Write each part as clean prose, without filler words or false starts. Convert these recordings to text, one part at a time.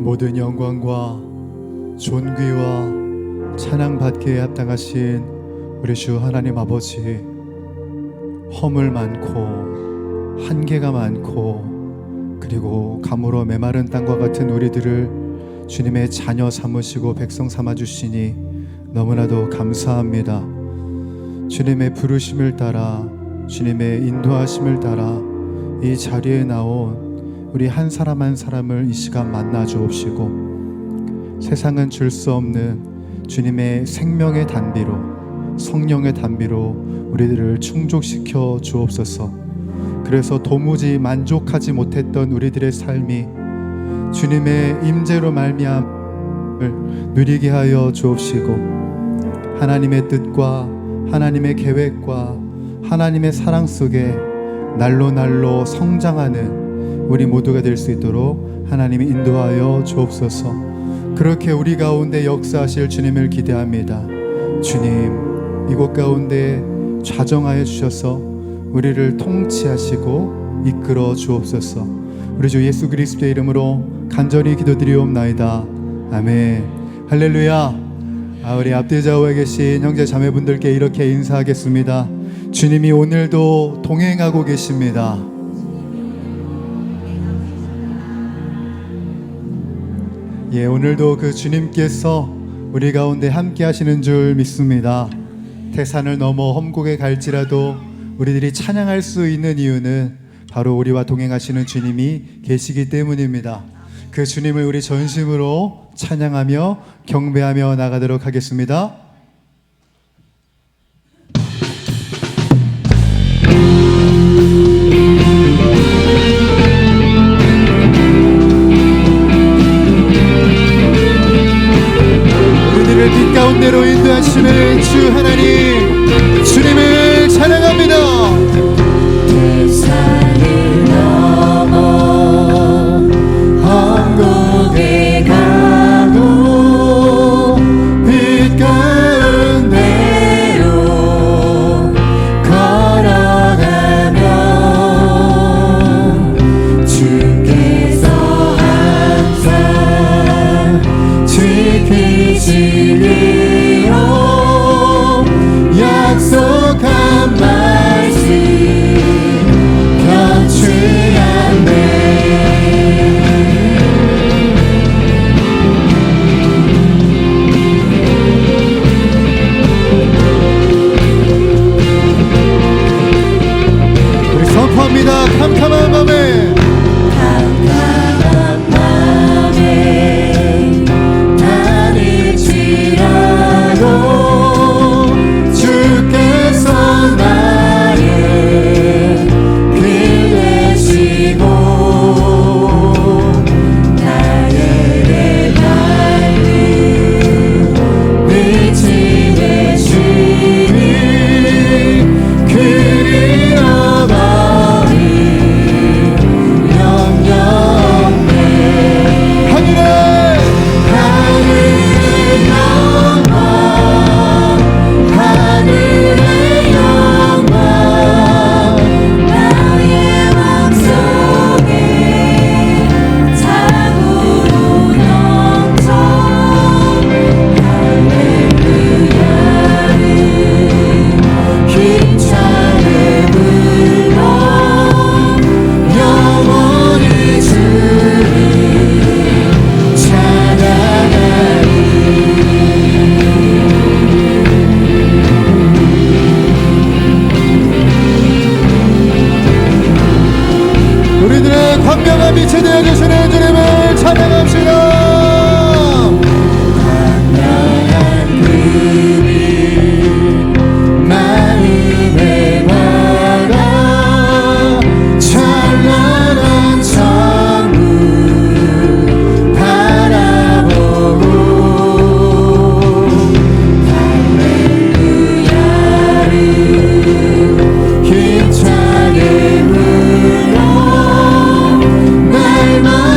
모든 영광과 존귀와 찬양받기에 합당하신 우리 주 하나님 아버지, 허물 많고 한계가 많고 그리고 가물어 메마른 땅과 같은 우리들을 주님의 자녀 삼으시고 백성 삼아주시니 너무나도 감사합니다. 주님의 부르심을 따라, 주님의 인도하심을 따라 이 자리에 나온 우리 한 사람 한 사람을 이 시간 만나 주옵시고, 세상은 줄 수 없는 주님의 생명의 단비로, 성령의 단비로 우리들을 충족시켜 주옵소서. 그래서 도무지 만족하지 못했던 우리들의 삶이 주님의 임재로 말미암을 누리게 하여 주옵시고, 하나님의 뜻과 하나님의 계획과 하나님의 사랑 속에 날로 날로 성장하는 우리 모두가 될 수 있도록 하나님이 인도하여 주옵소서. 그렇게 우리 가운데 역사하실 주님을 기대합니다. 주님, 이곳 가운데 좌정하여 주셔서 우리를 통치하시고 이끌어 주옵소서. 우리 주 예수 그리스도의 이름으로 간절히 기도드리옵나이다. 아멘. 할렐루야. 우리 앞뒤 좌우에 계신 형제 자매분들께 이렇게 인사하겠습니다. 주님이 오늘도 동행하고 계십니다. 예, 오늘도 그 주님께서 우리 가운데 함께 하시는 줄 믿습니다. 태산을 넘어 험곡에 갈지라도 우리들이 찬양할 수 있는 이유는 바로 우리와 동행하시는 주님이 계시기 때문입니다. 그 주님을 우리 전심으로 찬양하며 경배하며 나가도록 하겠습니다. 우리들을 빛 가운데로 인도하시는 주 하나님, 주님을 찬양합니다. 태산을 넘어 험곡에 가도 빛 가운데로 걸어가면 주께서 항상 지키시리로 약속한 말씀 변치 않네. 우리 선포합니다. 캄캄한 밤에, 캄캄한 밤에 다닐지라도 주께서 나의 빛 되시고 나의 밝은 빛이 되시니 그리어 버린 영영 없네. 하늘에 하늘의 영광 나의 맘속에 자고로 넘쳐. 할렐루야를 힘차게 불러 영원히 주를 찬양하리. 우리들의 광명한 빛이 되어주시는 주님을 찬양합시다. 광명한 그빛 마음에 받아 찬란한 천국 바라보고 할렐루야를 힘차게 불러 날마다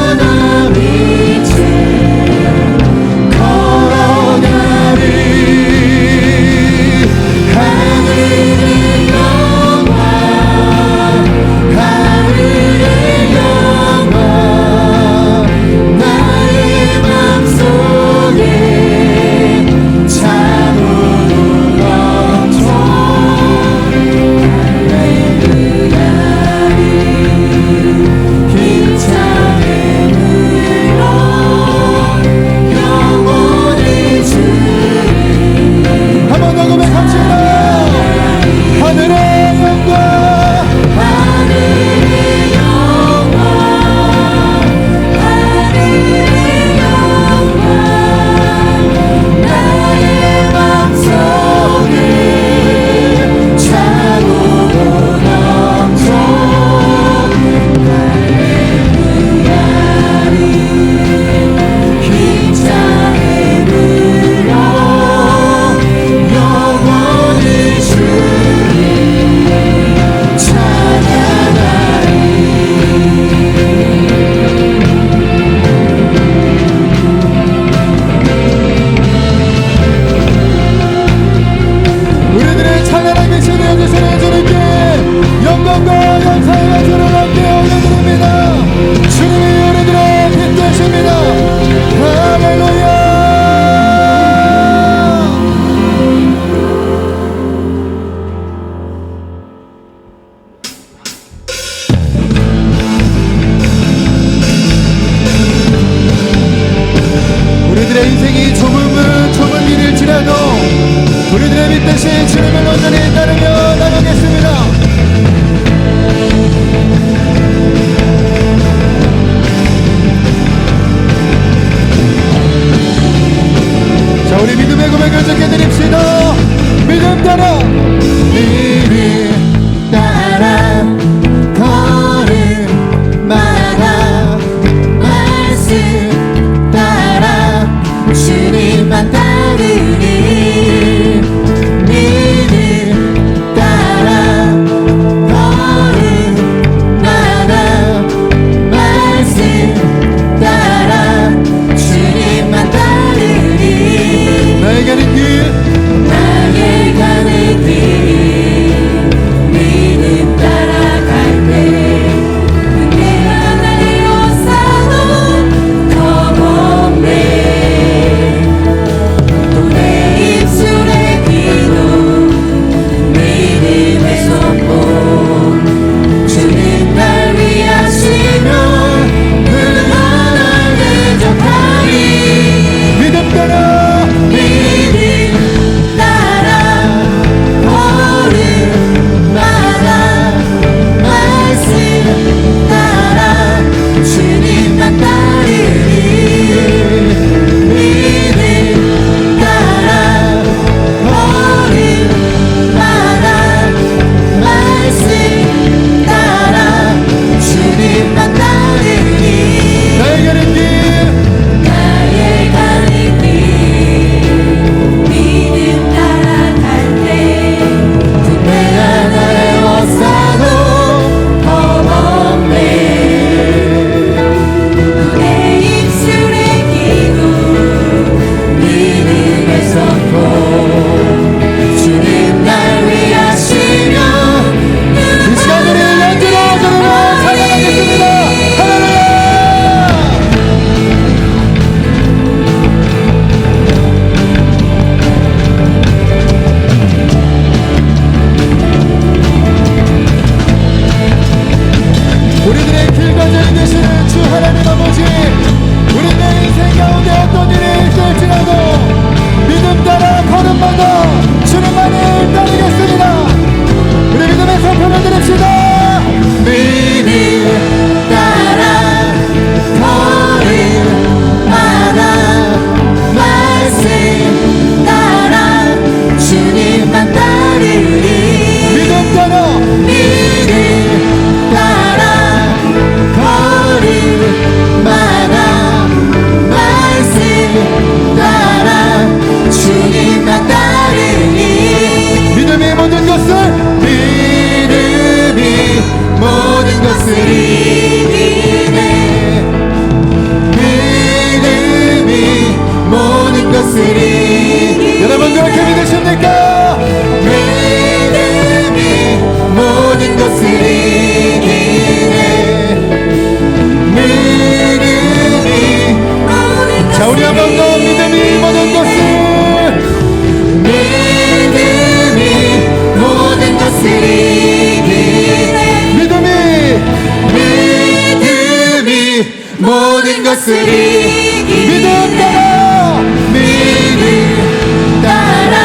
모든 것을 이기리 믿음 따라 믿음 따라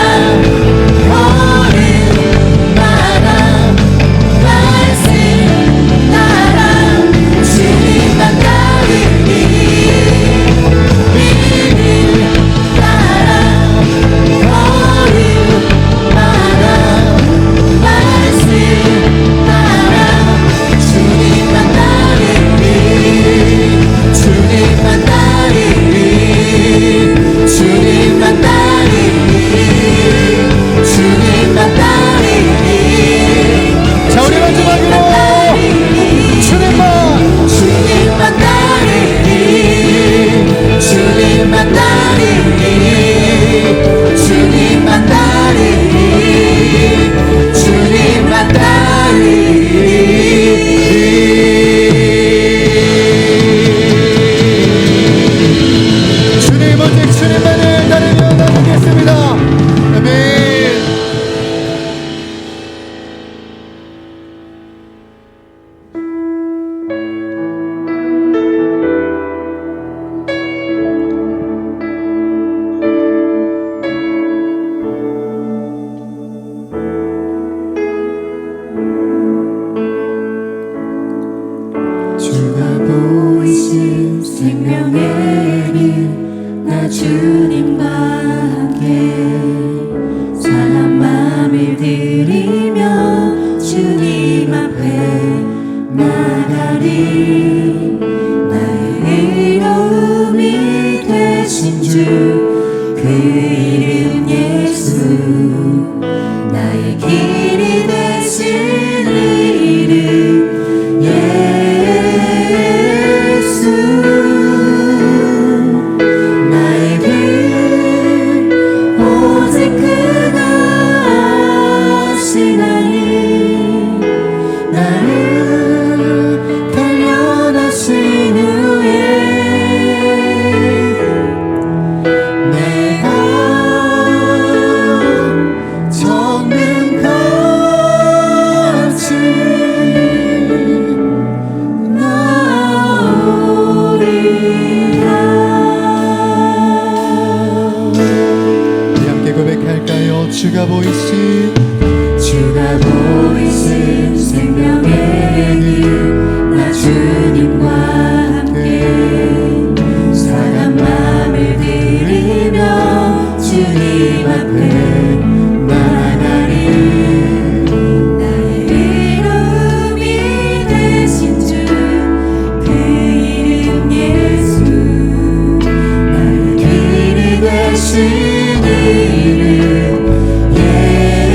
걸음마다 말씀 따라 주님만 따르리 믿음 따라 걸음마다 말씀 따라 주님만 따르리 주님만 따르리 주님만 따르리 주님만 따르리 자 우리 마지막으로 주님만 주님만 따르리 주님만 따르리 주님만 따르리 주님만 따르리 주님 오직 주님만을 따르며 나가겠습니다. 아멘. 주가 보이신 생명의 길 나 주님과 함께 상한 맘을 들이며 주님 앞에 나가리 나의 의로움이 되신 주 그 이름 예수 나의 길이 되신 이름 예수 나의 길 오직 그가 하시나니 나를 단련하신 후에 내가 정는 같이 우리 함께 고백할까요? 주가 보이신 주가 보이신 생명의 길 나 주님과 함께 상한 맘을 들이며 주님 앞에 나가리 나의 의로움이 되신 주 그 이름 예수 나의 길이 되신 이름 예수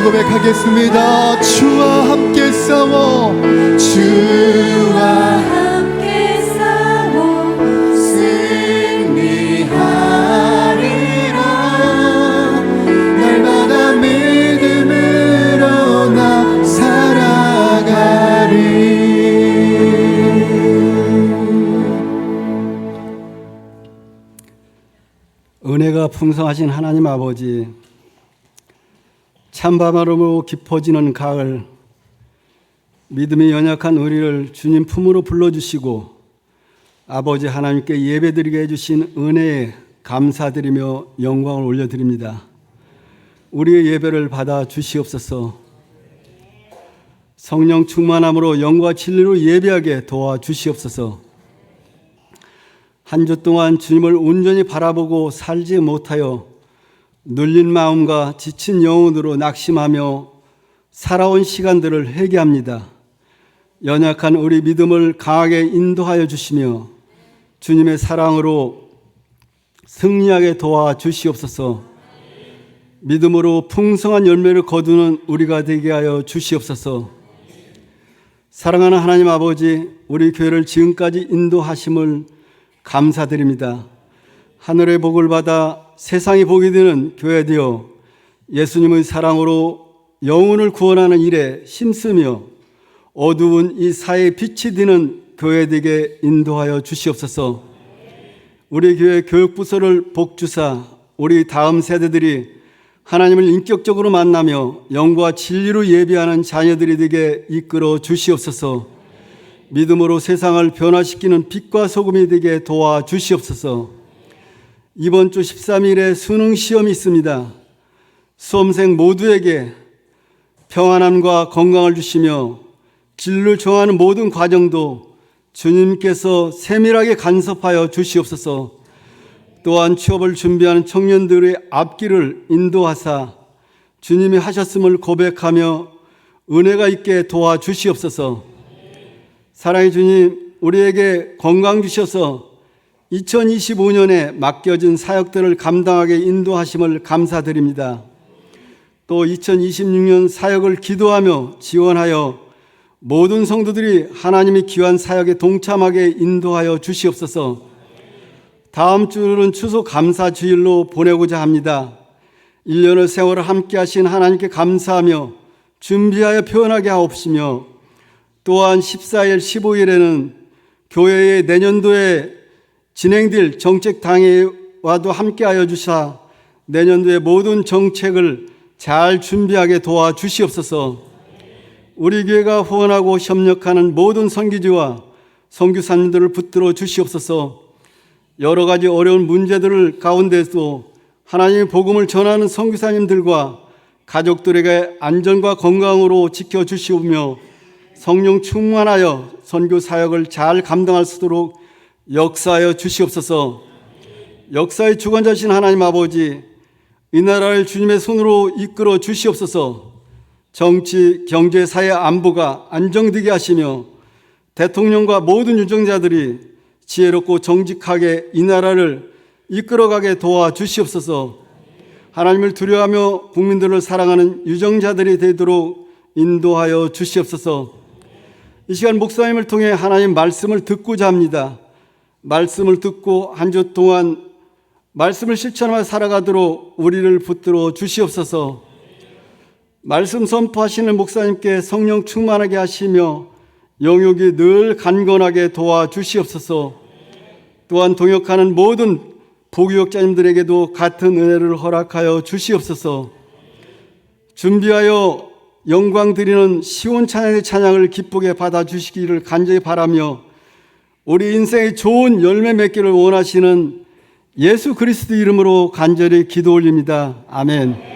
믿음으로 고백하겠습니다. 주와 함께 싸워 주와 함께 싸워 승리하리라. 날마다 믿음으로 나 살아가리. 은혜가 풍성하신 하나님 아버지, 찬바람으로 깊어지는 가을, 믿음이 연약한 우리를 주님 품으로 불러주시고 아버지 하나님께 예배드리게 해주신 은혜에 감사드리며 영광을 올려드립니다. 우리의 예배를 받아 주시옵소서. 성령 충만함으로 영과 진리로 예배하게 도와주시옵소서. 한 주 동안 주님을 온전히 바라보고 살지 못하여 눌린 마음과 지친 영혼으로 낙심하며 살아온 시간들을 회개합니다. 연약한 우리 믿음을 강하게 인도하여 주시며 주님의 사랑으로 승리하게 도와주시옵소서. 믿음으로 풍성한 열매를 거두는 우리가 되게 하여 주시옵소서. 사랑하는 하나님 아버지, 우리 교회를 지금까지 인도하심을 감사드립니다. 하늘의 복을 받아 세상이 복이 되는 교회 되어 예수님의 사랑으로 영혼을 구원하는 일에 힘쓰며 어두운 이 사회의 빛이 되는 교회 되게 인도하여 주시옵소서. 우리 교회 교육부서를 복주사 우리 다음 세대들이 하나님을 인격적으로 만나며 영과 진리로 예배하는 자녀들이 되게 이끌어 주시옵소서. 믿음으로 세상을 변화시키는 빛과 소금이 되게 도와주시옵소서. 이번 주 13일에 수능 시험이 있습니다. 수험생 모두에게 평안함과 건강을 주시며 진로를 정하는 모든 과정도 주님께서 세밀하게 간섭하여 주시옵소서. 또한 취업을 준비하는 청년들의 앞길을 인도하사 주님이 하셨음을 고백하며 은혜가 있게 도와주시옵소서. 사랑의 주님, 우리에게 건강 주셔서 2025년에 맡겨진 사역들을 감당하게 인도하심을 감사드립니다. 또 2026년 사역을 기도하며 지원하여 모든 성도들이 하나님의 귀한 사역에 동참하게 인도하여 주시옵소서. 다음 주는 추수 감사 주일로 보내고자 합니다. 1년의 세월을 함께 하신 하나님께 감사하며 준비하여 표현하게 하옵시며 또한 14일, 15일에는 교회의 내년도에 진행될 정책당회와도 함께하여 주사 내년도의 모든 정책을 잘 준비하게 도와주시옵소서. 우리 교회가 후원하고 협력하는 모든 선교지와 선교사님들을 붙들어 주시옵소서. 여러 가지 어려운 문제들 가운데서 하나님의 복음을 전하는 선교사님들과 가족들에게 안전과 건강으로 지켜주시오며 성령 충만하여 선교 사역을 잘 감당할 수 있도록 역사하여 주시옵소서. 역사의 주관자신 하나님 아버지, 이 나라를 주님의 손으로 이끌어 주시옵소서. 정치, 경제, 사회 안보가 안정되게 하시며 대통령과 모든 유정자들이 지혜롭고 정직하게 이 나라를 이끌어가게 도와주시옵소서. 하나님을 두려워하며 국민들을 사랑하는 유정자들이 되도록 인도하여 주시옵소서. 이 시간 목사님을 통해 하나님 말씀을 듣고자 합니다. 말씀을 듣고 한 주 동안 말씀을 실천하며 살아가도록 우리를 붙들어 주시옵소서. 말씀 선포하시는 목사님께 성령 충만하게 하시며 영역이 늘 간건하게 도와주시옵소서. 또한 동역하는 모든 부교역자님들에게도 같은 은혜를 허락하여 주시옵소서. 준비하여 영광 드리는 시온 찬양의 찬양을 기쁘게 받아주시기를 간절히 바라며 우리 인생의 좋은 열매 맺기를 원하시는 예수 그리스도 이름으로 간절히 기도 올립니다. 아멘.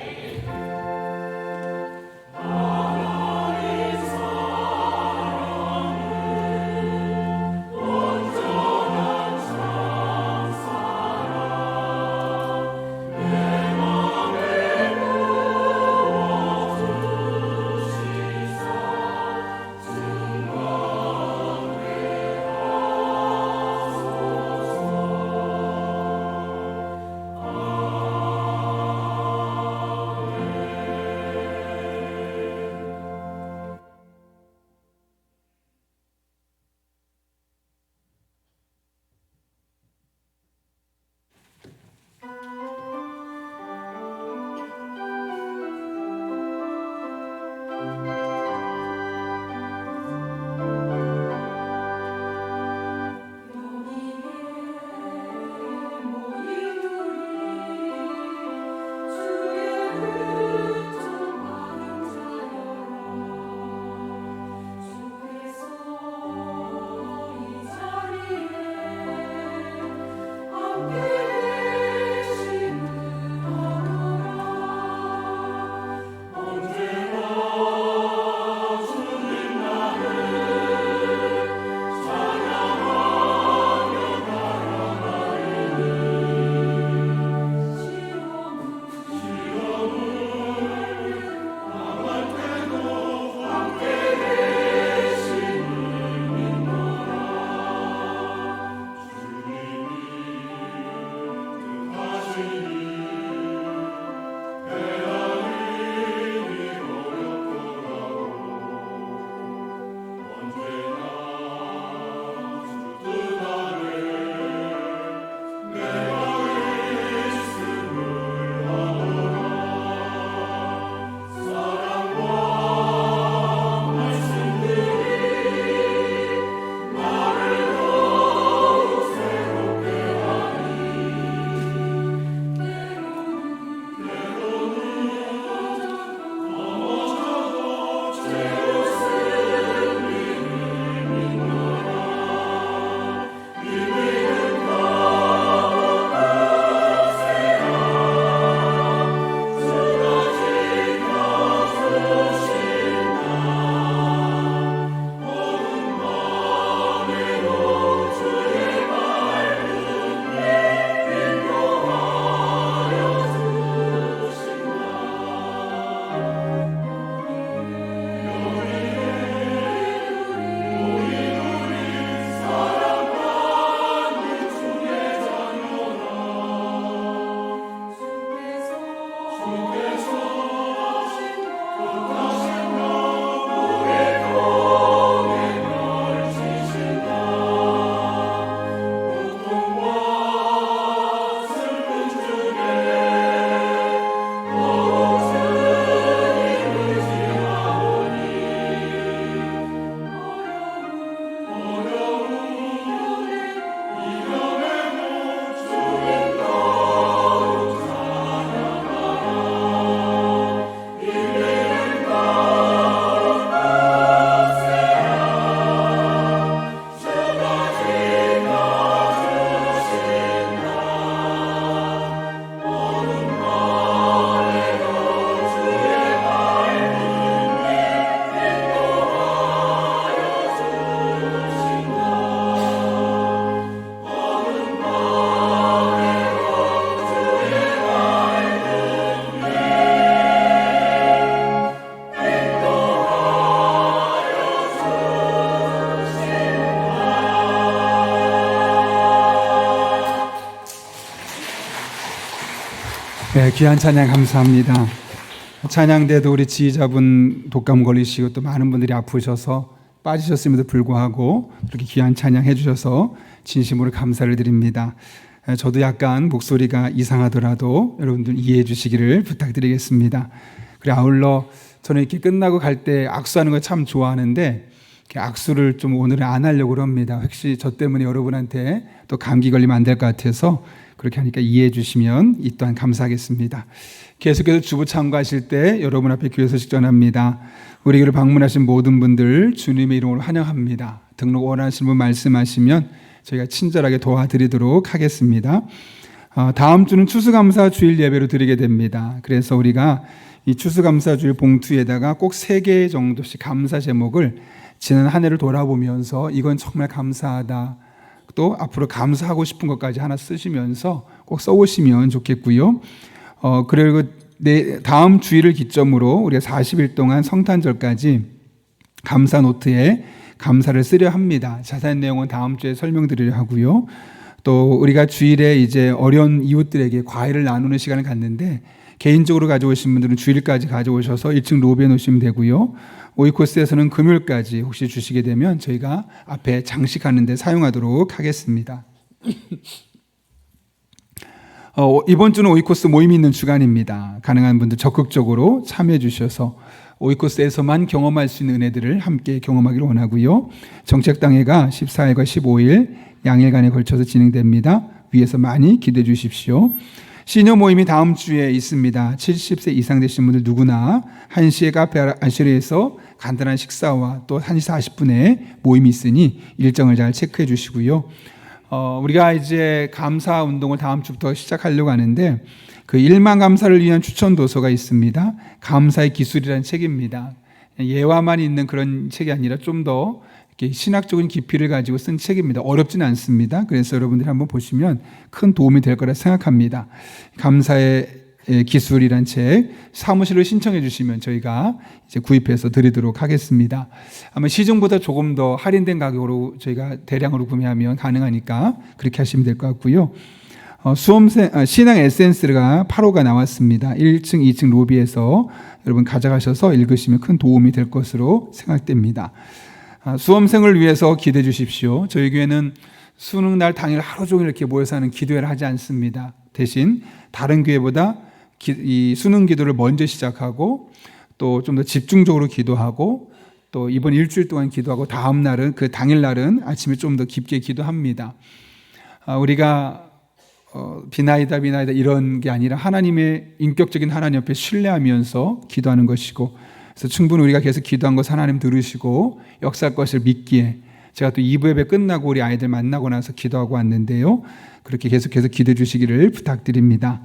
네, 귀한 찬양 감사합니다. 찬양대도 우리 지휘자분 독감 걸리시고 또 많은 분들이 아프셔서 빠지셨음에도 불구하고 그렇게 귀한 찬양 해주셔서 진심으로 감사를 드립니다. 저도 약간 목소리가 이상하더라도 여러분들 이해해 주시기를 부탁드리겠습니다. 그리고 아울러 저는 이렇게 끝나고 갈 때 악수하는 거 참 좋아하는데 악수를 좀 오늘은 안 하려고 합니다. 혹시 저 때문에 여러분한테 또 감기 걸리면 안 될 것 같아서 그렇게 하니까 이해해 주시면 이 또한 감사하겠습니다. 계속해서 주부 참가하실 때 여러분 앞에 교회 소식 전합니다. 우리 교회를 방문하신 모든 분들 주님의 이름으로 환영합니다. 등록 원하시는 분 말씀하시면 저희가 친절하게 도와드리도록 하겠습니다. 다음 주는 추수감사 주일 예배로 드리게 됩니다. 그래서 우리가 이 추수감사 주일 봉투에다가 꼭 3개 정도씩 감사 제목을 지난 한 해를 돌아보면서 이건 정말 감사하다, 또 앞으로 감사하고 싶은 것까지 하나 쓰시면서 꼭 써오시면 좋겠고요. 그리고 다음 주일을 기점으로 우리가 40일 동안 성탄절까지 감사 노트에 감사를 쓰려 합니다. 자세한 내용은 다음 주에 설명드리려 하고요. 또 우리가 주일에 이제 어려운 이웃들에게 과일을 나누는 시간을 갖는데 개인적으로 가져오신 분들은 주일까지 가져오셔서 1층 로비에 놓으시면 되고요. 오이코스에서는 금요일까지 혹시 주시게 되면 저희가 앞에 장식하는 데 사용하도록 하겠습니다. 이번 주는 오이코스 모임이 있는 주간입니다. 가능한 분들 적극적으로 참여해 주셔서 오이코스에서만 경험할 수 있는 은혜들을 함께 경험하기를 원하고요. 정책당회가 14일과 15일 양일간에 걸쳐서 진행됩니다. 위에서 많이 기대해 주십시오. 시니어 모임이 다음 주에 있습니다. 70세 이상 되신 분들 누구나 1시에 카페 아시리에서 간단한 식사와 또 1시 40분에 모임이 있으니 일정을 잘 체크해 주시고요. 우리가 이제 감사 운동을 다음 주부터 시작하려고 하는데 그 1만 감사를 위한 추천 도서가 있습니다. 감사의 기술이라는 책입니다. 예화만 있는 그런 책이 아니라 좀 더 신학적인 깊이를 가지고 쓴 책입니다. 어렵지는 않습니다. 그래서 여러분들이 한번 보시면 큰 도움이 될 거라 생각합니다. 감사의 기술이란 책 사무실로 신청해 주시면 저희가 이제 구입해서 드리도록 하겠습니다. 아마 시중보다 조금 더 할인된 가격으로 저희가 대량으로 구매하면 가능하니까 그렇게 하시면 될 것 같고요. 신앙 에센스가 8호가 나왔습니다. 1층, 2층 로비에서 여러분 가져가셔서 읽으시면 큰 도움이 될 것으로 생각됩니다. 수험생을 위해서 기도해 주십시오. 저희 교회는 수능 날 당일 하루 종일 이렇게 모여서 하는 기도회를 하지 않습니다. 대신 다른 교회보다 이 수능 기도를 먼저 시작하고 또 좀 더 집중적으로 기도하고 또 이번 일주일 동안 기도하고 다음 날은 그 당일 날은 아침에 좀 더 깊게 기도합니다. 우리가 비나이다 이런 게 아니라 하나님의 인격적인 하나님 옆에 신뢰하면서 기도하는 것이고, 그래서 충분히 우리가 계속 기도한 것 하나님 들으시고 역사할 것을 믿기에 제가 또 2부 예배 끝나고 우리 아이들 만나고 나서 기도하고 왔는데요. 그렇게 계속해서 기도해 주시기를 부탁드립니다.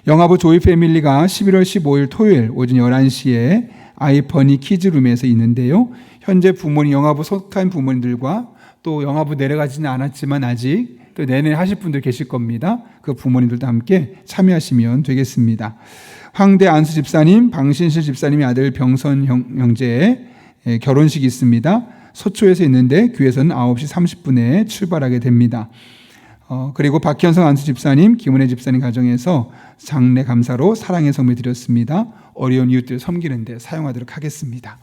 영화부 조이 패밀리가 11월 15일 토요일 오전 11시에 아이퍼니 키즈룸에서 있는데요. 현재 부모님, 영화부 속한 부모님들과 또 영화부 내려가지는 않았지만 아직 또 내내 하실 분들 계실 겁니다. 그 부모님들도 함께 참여하시면 되겠습니다. 황대 안수 집사님, 방신실 집사님의 아들 병선 형제의 결혼식이 있습니다. 서초에서 있는데 교회에서는 9시 30분에 출발하게 됩니다. 그리고 박현성 안수 집사님, 김은혜 집사님 가정에서 장례 감사로 사랑의 성배 드렸습니다. 어려운 이웃들 섬기는 데 사용하도록 하겠습니다.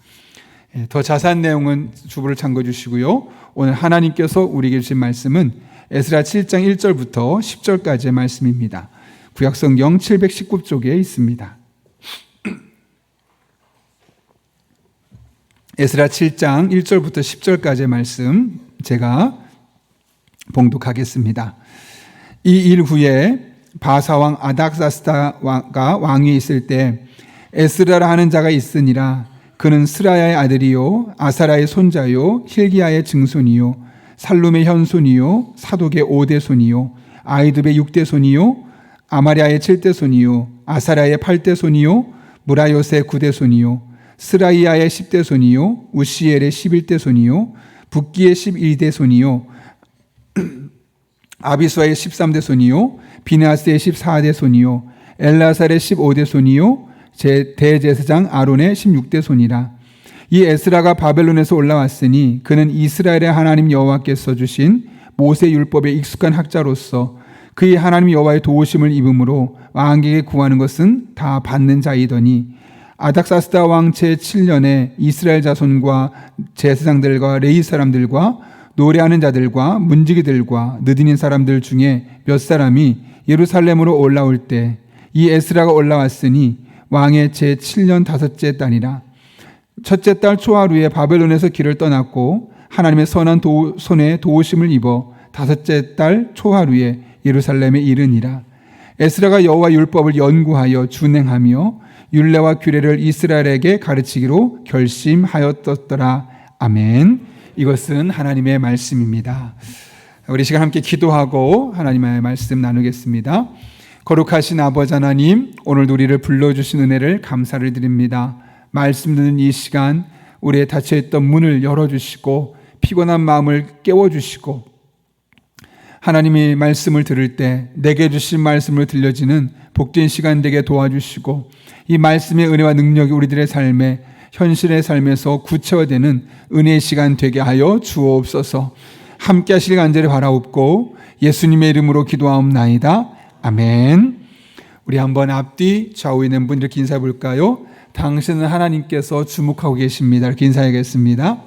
더 자세한 내용은 주부를 참고해 주시고요. 오늘 하나님께서 우리에게 주신 말씀은 에스라 7장 1절부터 10절까지의 말씀입니다. 구약성경 719쪽에 있습니다. 에스라 7장 1절부터 10절까지의 말씀 제가 봉독하겠습니다. 이 일 후에 바사왕 아닥사스다가 왕위에 있을 때 에스라라 하는 자가 있으니라. 그는 스라야의 아들이요 아사라의 손자요 힐기야의 증손이요 살룸의 현손이요 사독의 5대 손이요 아이둡의 6대 손이요 아마랴의 7대 손이요 아사라의 8대 손이요 무라요스의 9대 손이요 스라이야의 10대 손이요 우시엘의 11대 손이요 붓기의 12대 손이요 아비수아의 13대 손이요 비느하스의 14대 손이요 엘라살의 15대 손이요 대제사장 아론의 16대 손이라. 이 에스라가 바벨론에서 올라왔으니 그는 이스라엘의 하나님 여호와께서 주신 모세 율법에 익숙한 학자로서 그의 하나님 여호와의 도우심을 입음으로 왕에게 구하는 것은 다 받는 자이더니 아닥사스다 왕 제7년에 이스라엘 자손과 제사장들과 레위 사람들과 노래하는 자들과 문지기들과 느디닌 사람들 중에 몇 사람이 예루살렘으로 올라올 때 이 에스라가 올라왔으니 왕의 제7년 다섯째 달이라. 첫째 달 초하루에 바벨론에서 길을 떠났고 하나님의 선한 손에 도우심을 입어 다섯째 달 초하루에 예루살렘에 이르니라. 에스라가 여호와 율법을 연구하여 준행하며 율례와 규례를 이스라엘에게 가르치기로 결심하였더라. 아멘. 이것은 하나님의 말씀입니다. 우리 시간 함께 기도하고 하나님의 말씀 나누겠습니다. 거룩하신 아버지 하나님, 오늘도 우리를 불러주신 은혜를 감사를 드립니다. 말씀 듣는 이 시간 우리의 닫혀있던 문을 열어주시고 피곤한 마음을 깨워주시고 하나님의 말씀을 들을 때 내게 주신 말씀을 들려지는 복된 시간 되게 도와주시고 이 말씀의 은혜와 능력이 우리들의 삶에 현실의 삶에서 구체화되는 은혜의 시간 되게 하여 주옵소서. 함께 하실 간절히 바라옵고 예수님의 이름으로 기도하옵나이다. 아멘. 우리 한번 앞뒤 좌우 있는 분 이렇게 인사해 볼까요? 당신은 하나님께서 주목하고 계십니다. 이렇게 인사하겠습니다.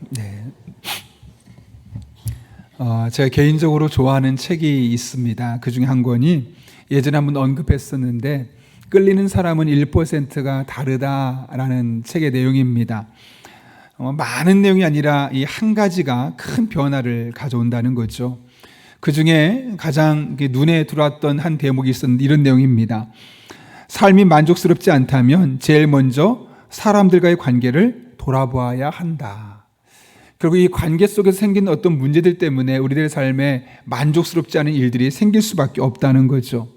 네. 제가 개인적으로 좋아하는 책이 있습니다. 그 중에 한 권이 예전에 한번 언급했었는데 끌리는 사람은 1%가 다르다라는 책의 내용입니다. 많은 내용이 아니라 이 한 가지가 큰 변화를 가져온다는 거죠. 그 중에 가장 눈에 들어왔던 한 대목이 있었는데 이런 내용입니다. 삶이 만족스럽지 않다면 제일 먼저 사람들과의 관계를 돌아보아야 한다. 결국 이 관계 속에서 생긴 어떤 문제들 때문에 우리들 삶에 만족스럽지 않은 일들이 생길 수밖에 없다는 거죠.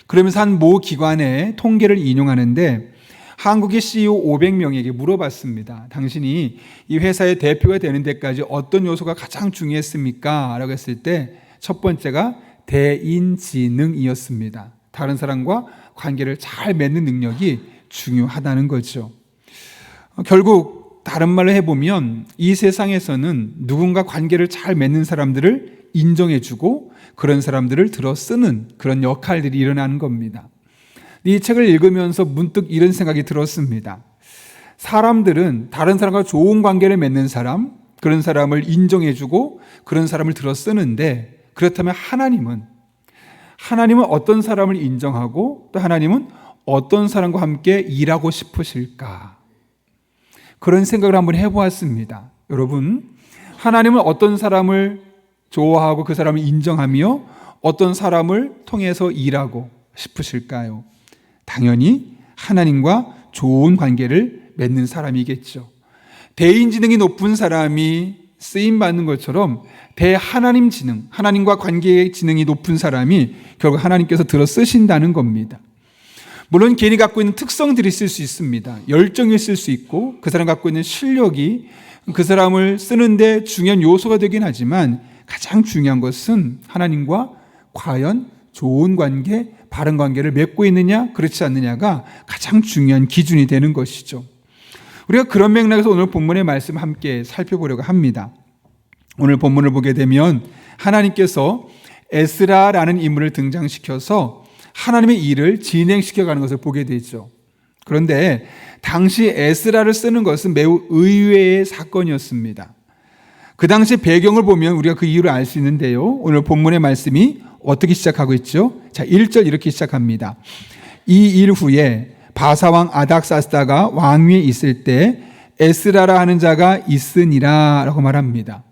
그러면서 한 모 기관의 통계를 인용하는데 한국의 CEO 500명에게 물어봤습니다. 당신이 이 회사의 대표가 되는 데까지 어떤 요소가 가장 중요했습니까? 라고 했을 때 첫 번째가 대인지능이었습니다. 다른 사람과 관계를 잘 맺는 능력이 중요하다는 거죠. 결국 다른 말로 해보면 이 세상에서는 누군가 관계를 잘 맺는 사람들을 인정해주고 그런 사람들을 들어 쓰는 그런 역할들이 일어나는 겁니다. 이 책을 읽으면서 문득 이런 생각이 들었습니다. 사람들은 다른 사람과 좋은 관계를 맺는 사람, 그런 사람을 인정해주고 그런 사람을 들어 쓰는데 그렇다면 하나님은 어떤 사람을 인정하고 또 하나님은 어떤 사람과 함께 일하고 싶으실까? 그런 생각을 한번 해보았습니다. 여러분, 하나님은 어떤 사람을 좋아하고 그 사람을 인정하며 어떤 사람을 통해서 일하고 싶으실까요? 당연히 하나님과 좋은 관계를 맺는 사람이겠죠. 대인지능이 높은 사람이 쓰임받는 것처럼 대하나님 지능, 하나님과 관계의 지능이 높은 사람이 결국 하나님께서 들어 쓰신다는 겁니다. 물론 개인이 갖고 있는 특성들이 있을 수 있습니다. 열정이 있을 수 있고 그 사람 갖고 있는 실력이 그 사람을 쓰는데 중요한 요소가 되긴 하지만 가장 중요한 것은 하나님과 과연 좋은 관계, 바른 관계를 맺고 있느냐 그렇지 않느냐가 가장 중요한 기준이 되는 것이죠. 우리가 그런 맥락에서 오늘 본문의 말씀 함께 살펴보려고 합니다. 오늘 본문을 보게 되면 하나님께서 에스라라는 인물을 등장시켜서 하나님의 일을 진행시켜가는 것을 보게 되죠. 그런데 당시 에스라를 쓰는 것은 매우 의외의 사건이었습니다. 그 당시 배경을 보면 우리가 그 이유를 알 수 있는데요. 오늘 본문의 말씀이 어떻게 시작하고 있죠? 자, 1절 이렇게 시작합니다. 이 일 후에 바사왕 아닥사스다가 왕위에 있을 때 에스라라 하는 자가 있으니라 라고 말합니다.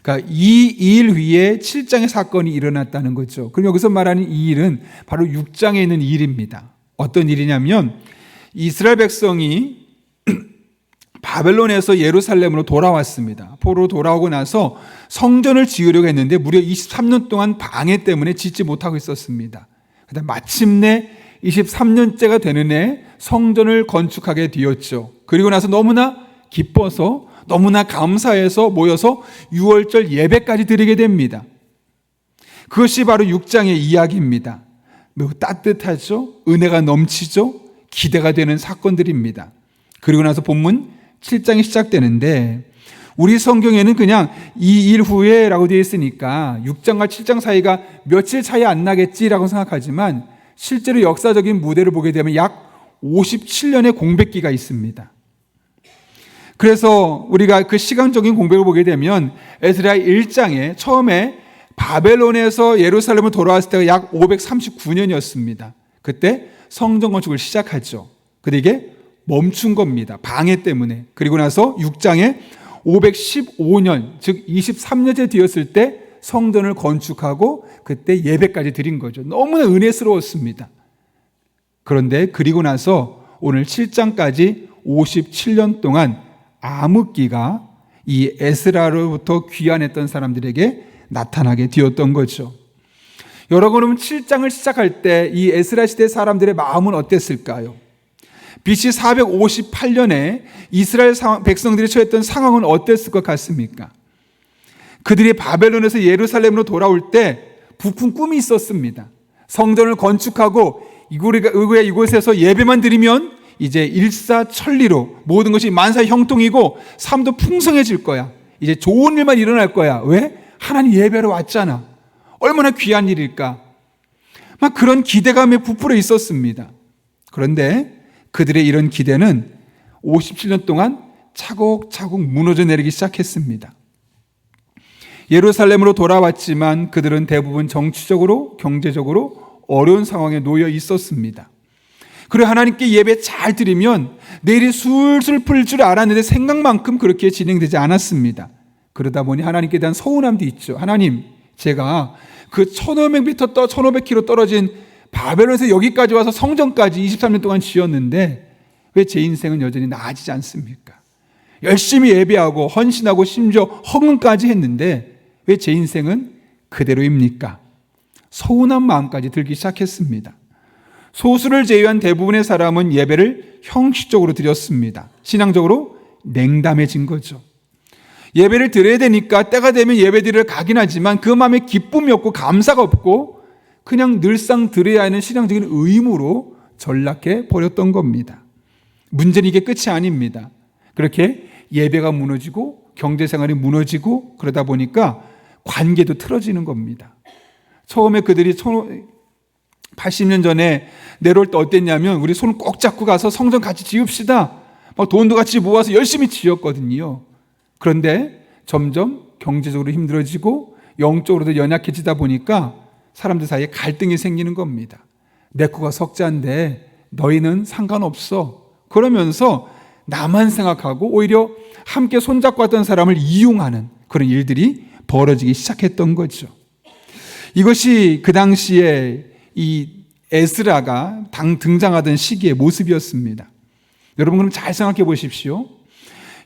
그러니까 이 일 후에 7장의 사건이 일어났다는 거죠. 그럼 여기서 말하는 이 일은 바로 6장에 있는 일입니다. 어떤 일이냐면 이스라엘 백성이 바벨론에서 예루살렘으로 돌아왔습니다. 포로로 돌아오고 나서 성전을 지으려고 했는데 무려 23년 동안 방해 때문에 짓지 못하고 있었습니다. 그다음 마침내 23년째가 되는 해 성전을 건축하게 되었죠. 그리고 나서 너무나 기뻐서 너무나 감사해서 모여서 6월절 예배까지 드리게 됩니다. 그것이 바로 6장의 이야기입니다. 매우 따뜻하죠? 은혜가 넘치죠? 기대가 되는 사건들입니다. 그리고 나서 본문 7장이 시작되는데 우리 성경에는 그냥 이 일 후에라고 되어 있으니까 6장과 7장 사이가 며칠 차이 안 나겠지라고 생각하지만 실제로 역사적인 무대를 보게 되면 약 57년의 공백기가 있습니다. 그래서 우리가 그 시간적인 공백을 보게 되면 에스라 1장에 처음에 바벨론에서 예루살렘을 돌아왔을 때가 약 539년이었습니다. 그때 성전 건축을 시작하죠. 근데 이게 멈춘 겁니다. 방해 때문에. 그리고 나서 6장에 515년, 즉 23년째 되었을 때 성전을 건축하고 그때 예배까지 드린 거죠. 너무나 은혜스러웠습니다. 그런데 그리고 나서 오늘 7장까지 57년 동안 암흑기가 이 에스라로부터 귀환했던 사람들에게 나타나게 되었던 거죠. 여러분은 7장을 시작할 때 이 에스라 시대 사람들의 마음은 어땠을까요? BC 458년에 이스라엘 백성들이 처했던 상황은 어땠을 것 같습니까? 그들이 바벨론에서 예루살렘으로 돌아올 때 부푼 꿈이 있었습니다. 성전을 건축하고 이곳에서 예배만 드리면 이제 일사천리로 모든 것이 만사 형통이고 삶도 풍성해질 거야. 이제 좋은 일만 일어날 거야. 왜? 하나님 예배로 왔잖아. 얼마나 귀한 일일까? 막 그런 기대감에 부풀어 있었습니다. 그런데 그들의 이런 기대는 57년 동안 차곡차곡 무너져 내리기 시작했습니다. 예루살렘으로 돌아왔지만 그들은 대부분 정치적으로, 경제적으로 어려운 상황에 놓여 있었습니다. 그리고 하나님께 예배 잘 드리면 내일이 술술 풀 줄 알았는데 생각만큼 그렇게 진행되지 않았습니다. 그러다 보니 하나님께 대한 서운함도 있죠. 하나님, 제가 그 1500km 떨어진 바벨론에서 여기까지 와서 성전까지 23년 동안 지었는데 왜 제 인생은 여전히 나아지지 않습니까? 열심히 예배하고 헌신하고 심지어 헌금까지 했는데 왜 제 인생은 그대로입니까? 서운한 마음까지 들기 시작했습니다. 소수를 제외한 대부분의 사람은 예배를 형식적으로 드렸습니다. 신앙적으로 냉담해진 거죠. 예배를 드려야 되니까 때가 되면 예배 드리러 가긴 하지만 그 마음에 기쁨이 없고 감사가 없고 그냥 늘상 드려야 하는 신앙적인 의무로 전락해 버렸던 겁니다. 문제는 이게 끝이 아닙니다. 그렇게 예배가 무너지고 경제생활이 무너지고 그러다 보니까 관계도 틀어지는 겁니다. 처음에 그들이 80년 전에 내려올 때 어땠냐면 우리 손을 꼭 잡고 가서 성전 같이 지읍시다. 막 돈도 같이 모아서 열심히 지었거든요. 그런데 점점 경제적으로 힘들어지고 영적으로도 연약해지다 보니까 사람들 사이에 갈등이 생기는 겁니다. 내 거가 석자인데 너희는 상관없어. 그러면서 나만 생각하고 오히려 함께 손잡고 왔던 사람을 이용하는 그런 일들이 벌어지기 시작했던 거죠. 이것이 그 당시에 이 에스라가 등장하던 시기의 모습이었습니다. 여러분 그럼 잘 생각해 보십시오.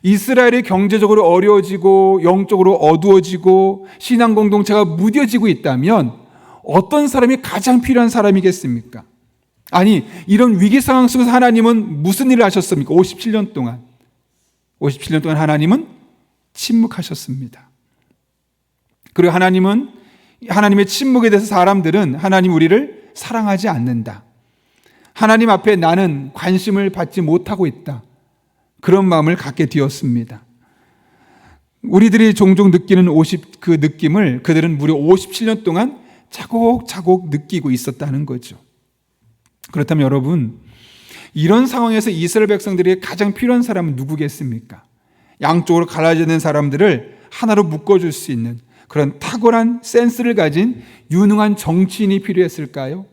이스라엘이 경제적으로 어려워지고 영적으로 어두워지고 신앙 공동체가 무뎌지고 있다면 어떤 사람이 가장 필요한 사람이겠습니까? 아니 이런 위기 상황 속에서 하나님은 무슨 일을 하셨습니까? 57년 동안 하나님은 침묵하셨습니다. 그리고 하나님의 침묵에 대해서 사람들은 하나님 우리를 사랑하지 않는다. 하나님 앞에 나는 관심을 받지 못하고 있다. 그런 마음을 갖게 되었습니다. 우리들이 종종 느끼는 그 느낌을 그들은 무려 57년 동안 차곡차곡 느끼고 있었다는 거죠. 그렇다면 여러분, 이런 상황에서 이스라엘 백성들이 가장 필요한 사람은 누구겠습니까? 양쪽으로 갈라져 있는 사람들을 하나로 묶어줄 수 있는 그런 탁월한 센스를 가진 유능한 정치인이 필요했을까요?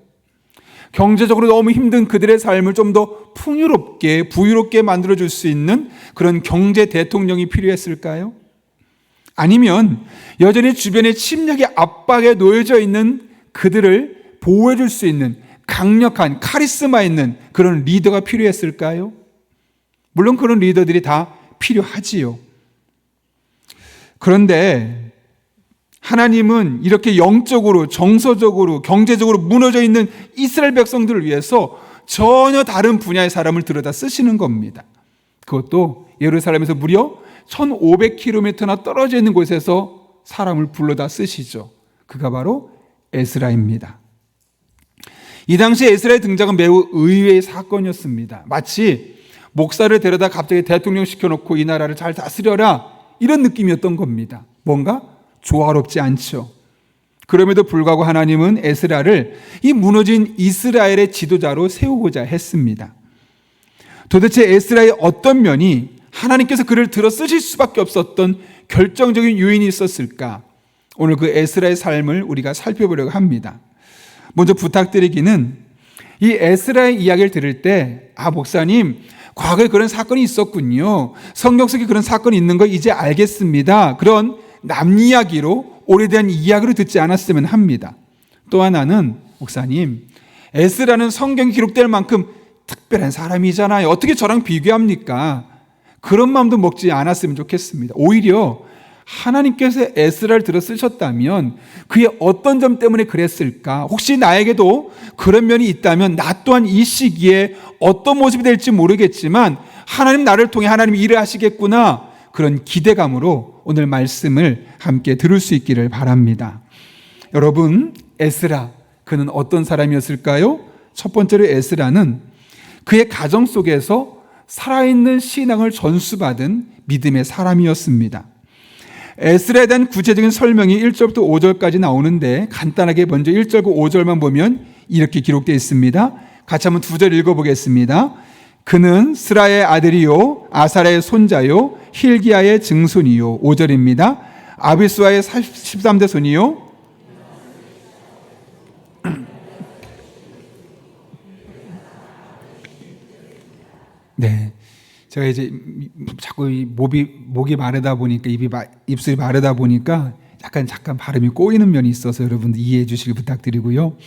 경제적으로 너무 힘든 그들의 삶을 좀 더 풍요롭게 부유롭게 만들어줄 수 있는 그런 경제 대통령이 필요했을까요? 아니면 여전히 주변의 침략의 압박에 놓여져 있는 그들을 보호해줄 수 있는 강력한 카리스마 있는 그런 리더가 필요했을까요? 물론 그런 리더들이 다 필요하지요. 그런데 하나님은 이렇게 영적으로, 정서적으로, 경제적으로 무너져 있는 이스라엘 백성들을 위해서 전혀 다른 분야의 사람을 들여다 쓰시는 겁니다. 그것도 예루살렘에서 무려 1500km나 떨어져 있는 곳에서 사람을 불러다 쓰시죠. 그가 바로 에스라입니다. 이 당시 에스라의 등장은 매우 의외의 사건이었습니다. 마치 목사를 데려다 갑자기 대통령 시켜놓고 이 나라를 잘 다스려라 이런 느낌이었던 겁니다. 뭔가 조화롭지 않죠. 그럼에도 불구하고 하나님은 에스라를 이 무너진 이스라엘의 지도자로 세우고자 했습니다. 도대체 에스라의 어떤 면이 하나님께서 그를 들어 쓰실 수밖에 없었던 결정적인 요인이 있었을까? 오늘 그 에스라의 삶을 우리가 살펴보려고 합니다. 먼저 부탁드리기는 이 에스라의 이야기를 들을 때 목사님 과거에 그런 사건이 있었군요. 성경 속에 그런 사건이 있는 거 이제 알겠습니다. 그런 남 이야기로 오래된 이야기를 듣지 않았으면 합니다. 또 하나는 목사님 에스라는 성경에 기록될 만큼 특별한 사람이잖아요. 어떻게 저랑 비교합니까? 그런 마음도 먹지 않았으면 좋겠습니다. 오히려 하나님께서 에스라를 들어 쓰셨다면 그의 어떤 점 때문에 그랬을까? 혹시 나에게도 그런 면이 있다면 나 또한 이 시기에 어떤 모습이 될지 모르겠지만 하나님 나를 통해 하나님이 일을 하시겠구나, 그런 기대감으로 오늘 말씀을 함께 들을 수 있기를 바랍니다. 여러분, 에스라 그는 어떤 사람이었을까요? 첫 번째로 에스라는 그의 가정 속에서 살아있는 신앙을 전수받은 믿음의 사람이었습니다. 에스라에 대한 구체적인 설명이 1절부터 5절까지 나오는데 간단하게 먼저 1절과 5절만 보면 이렇게 기록되어 있습니다. 같이 한번 2절 읽어보겠습니다. 그는 스라의 아들이요 아사라의 손자요 힐기야의 증손이요. 5절입니다. 아비스와의 13대 손이요 네, 제가 이제 자꾸 목이 마르다 보니까 입술이 마르다 보니까 잠깐 발음이 꼬이는 면이 있어서 여러분들 이해해 주시길 부탁드리고요.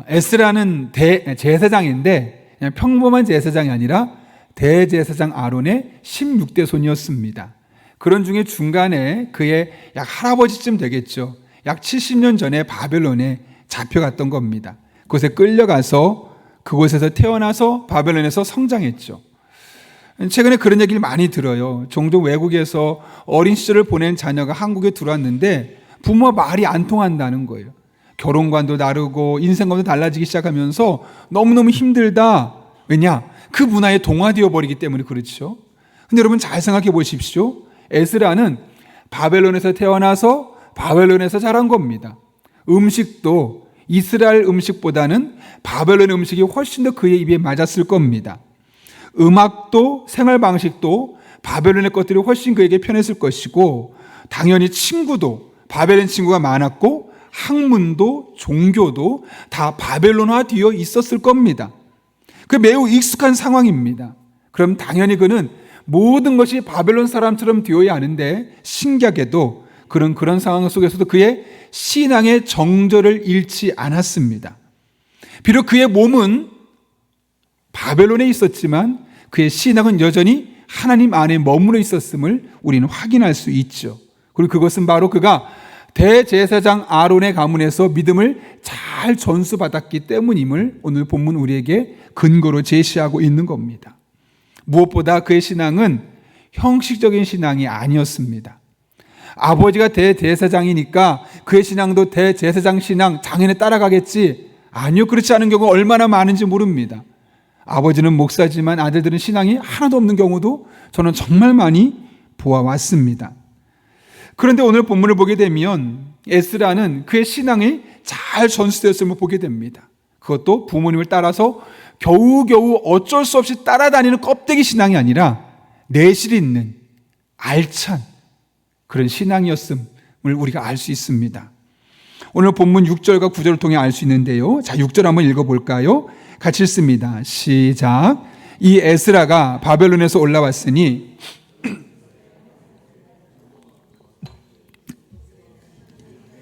에스라는 제사장인데 그냥 평범한 제사장이 아니라 대제사장 아론의 16대 손이었습니다. 그런 중에 중간에 그의 약 할아버지쯤 되겠죠. 약 70년 전에 바벨론에 잡혀갔던 겁니다. 그곳에 끌려가서 그곳에서 태어나서 바벨론에서 성장했죠. 최근에 그런 얘기를 많이 들어요. 종종 외국에서 어린 시절을 보낸 자녀가 한국에 들어왔는데 부모와 말이 안 통한다는 거예요. 결혼관도 다르고 인생관도 달라지기 시작하면서 너무너무 힘들다. 왜냐? 그 문화에 동화되어 버리기 때문에 그렇죠. 근데 여러분 잘 생각해 보십시오. 에스라는 바벨론에서 태어나서 바벨론에서 자란 겁니다. 음식도 이스라엘 음식보다는 바벨론 음식이 훨씬 더 그의 입에 맞았을 겁니다. 음악도 생활 방식도 바벨론의 것들이 훨씬 그에게 편했을 것이고, 당연히 친구도 바벨론 친구가 많았고, 학문도 종교도 다 바벨론화 되어 있었을 겁니다. 그 매우 익숙한 상황입니다. 그럼 당연히 그는 모든 것이 바벨론 사람처럼 되어야 하는데, 신기하게도 그런 상황 속에서도 그의 신앙의 정절을 잃지 않았습니다. 비록 그의 몸은 바벨론에 있었지만 그의 신앙은 여전히 하나님 안에 머물러 있었음을 우리는 확인할 수 있죠. 그리고 그것은 바로 그가 대제사장 아론의 가문에서 믿음을 잘 전수받았기 때문임을 오늘 본문 우리에게 근거로 제시하고 있는 겁니다. 무엇보다 그의 신앙은 형식적인 신앙이 아니었습니다. 아버지가 대제사장이니까 그의 신앙도 대제사장 신앙 당연히 따라가겠지. 아니요, 그렇지 않은 경우가 얼마나 많은지 모릅니다. 아버지는 목사지만 아들들은 신앙이 하나도 없는 경우도 저는 정말 많이 보아왔습니다. 그런데 오늘 본문을 보게 되면 에스라는 그의 신앙이 잘 전수되었음을 보게 됩니다. 그것도 부모님을 따라서 겨우겨우 어쩔 수 없이 따라다니는 껍데기 신앙이 아니라 내실 있는 알찬 그런 신앙이었음을 우리가 알 수 있습니다. 오늘 본문 6절과 9절을 통해 알 수 있는데요. 자, 6절 한번 읽어볼까요? 같이 읽습니다. 시작. 이 에스라가 바벨론에서 올라왔으니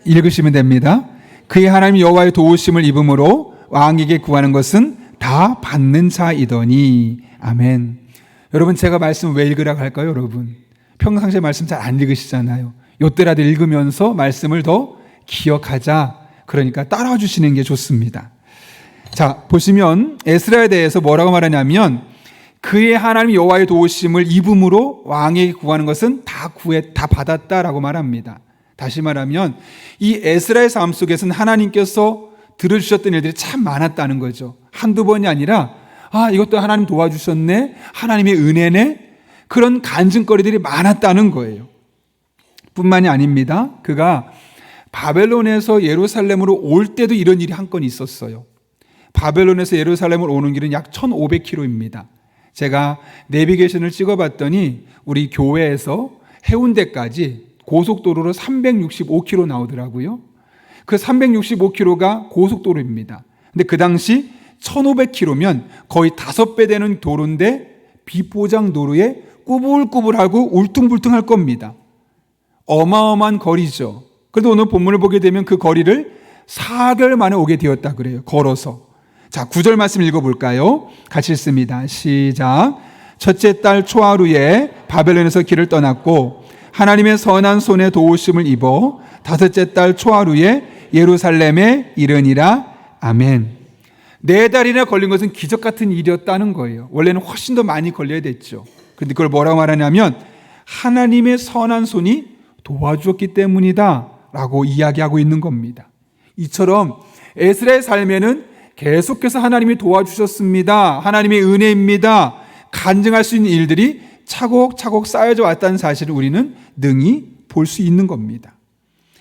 읽으시면 됩니다. 그의 하나님 여호와의 도우심을 입음으로 왕에게 구하는 것은 다 받는 자이더니. 아멘. 여러분, 제가 말씀 왜 읽으라고 할까요? 여러분, 평상시에 말씀 잘 안 읽으시잖아요. 요때라도 읽으면서 말씀을 더 기억하자. 그러니까 따라와 주시는 게 좋습니다. 자, 보시면 에스라에 대해서 뭐라고 말하냐면 그의 하나님 여호와의 도우심을 입음으로 왕에게 구하는 것은 다 받았다라고 말합니다. 다시 말하면 이 에스라의 삶 속에서는 하나님께서 들어주셨던 일들이 참 많았다는 거죠. 한두 번이 아니라 이것도 하나님 도와주셨네, 하나님의 은혜네. 그런 간증거리들이 많았다는 거예요. 뿐만이 아닙니다. 그가 바벨론에서 예루살렘으로 올 때도 이런 일이 한 건 있었어요. 바벨론에서 예루살렘을 오는 길은 약 1500km입니다. 제가 내비게이션을 찍어봤더니 우리 교회에서 해운대까지 고속도로로 365km 나오더라고요. 그 365km가 고속도로입니다. 근데 그 당시 1500km면 거의 5배 되는 도로인데 비포장 도로에 꾸불꾸불하고 울퉁불퉁할 겁니다. 어마어마한 거리죠. 그래도 오늘 본문을 보게 되면 그 거리를 4개월 만에 오게 되었다 그래요. 걸어서. 자, 9절 말씀 읽어볼까요? 같이 읽습니다. 시작. 첫째 달 초하루에 바벨론에서 길을 떠났고 하나님의 선한 손에 도우심을 입어 다섯째 달 초하루에 예루살렘에 이르니라. 아멘. 4달이나 걸린 것은 기적 같은 일이었다는 거예요. 원래는 훨씬 더 많이 걸려야 됐죠. 그런데 그걸 뭐라고 말하냐면 하나님의 선한 손이 도와주었기 때문이다 라고 이야기하고 있는 겁니다. 이처럼 에스라의 삶에는 계속해서 하나님이 도와주셨습니다. 하나님의 은혜입니다. 간증할 수 있는 일들이 차곡차곡 쌓여져 왔다는 사실을 우리는 능히 볼 수 있는 겁니다.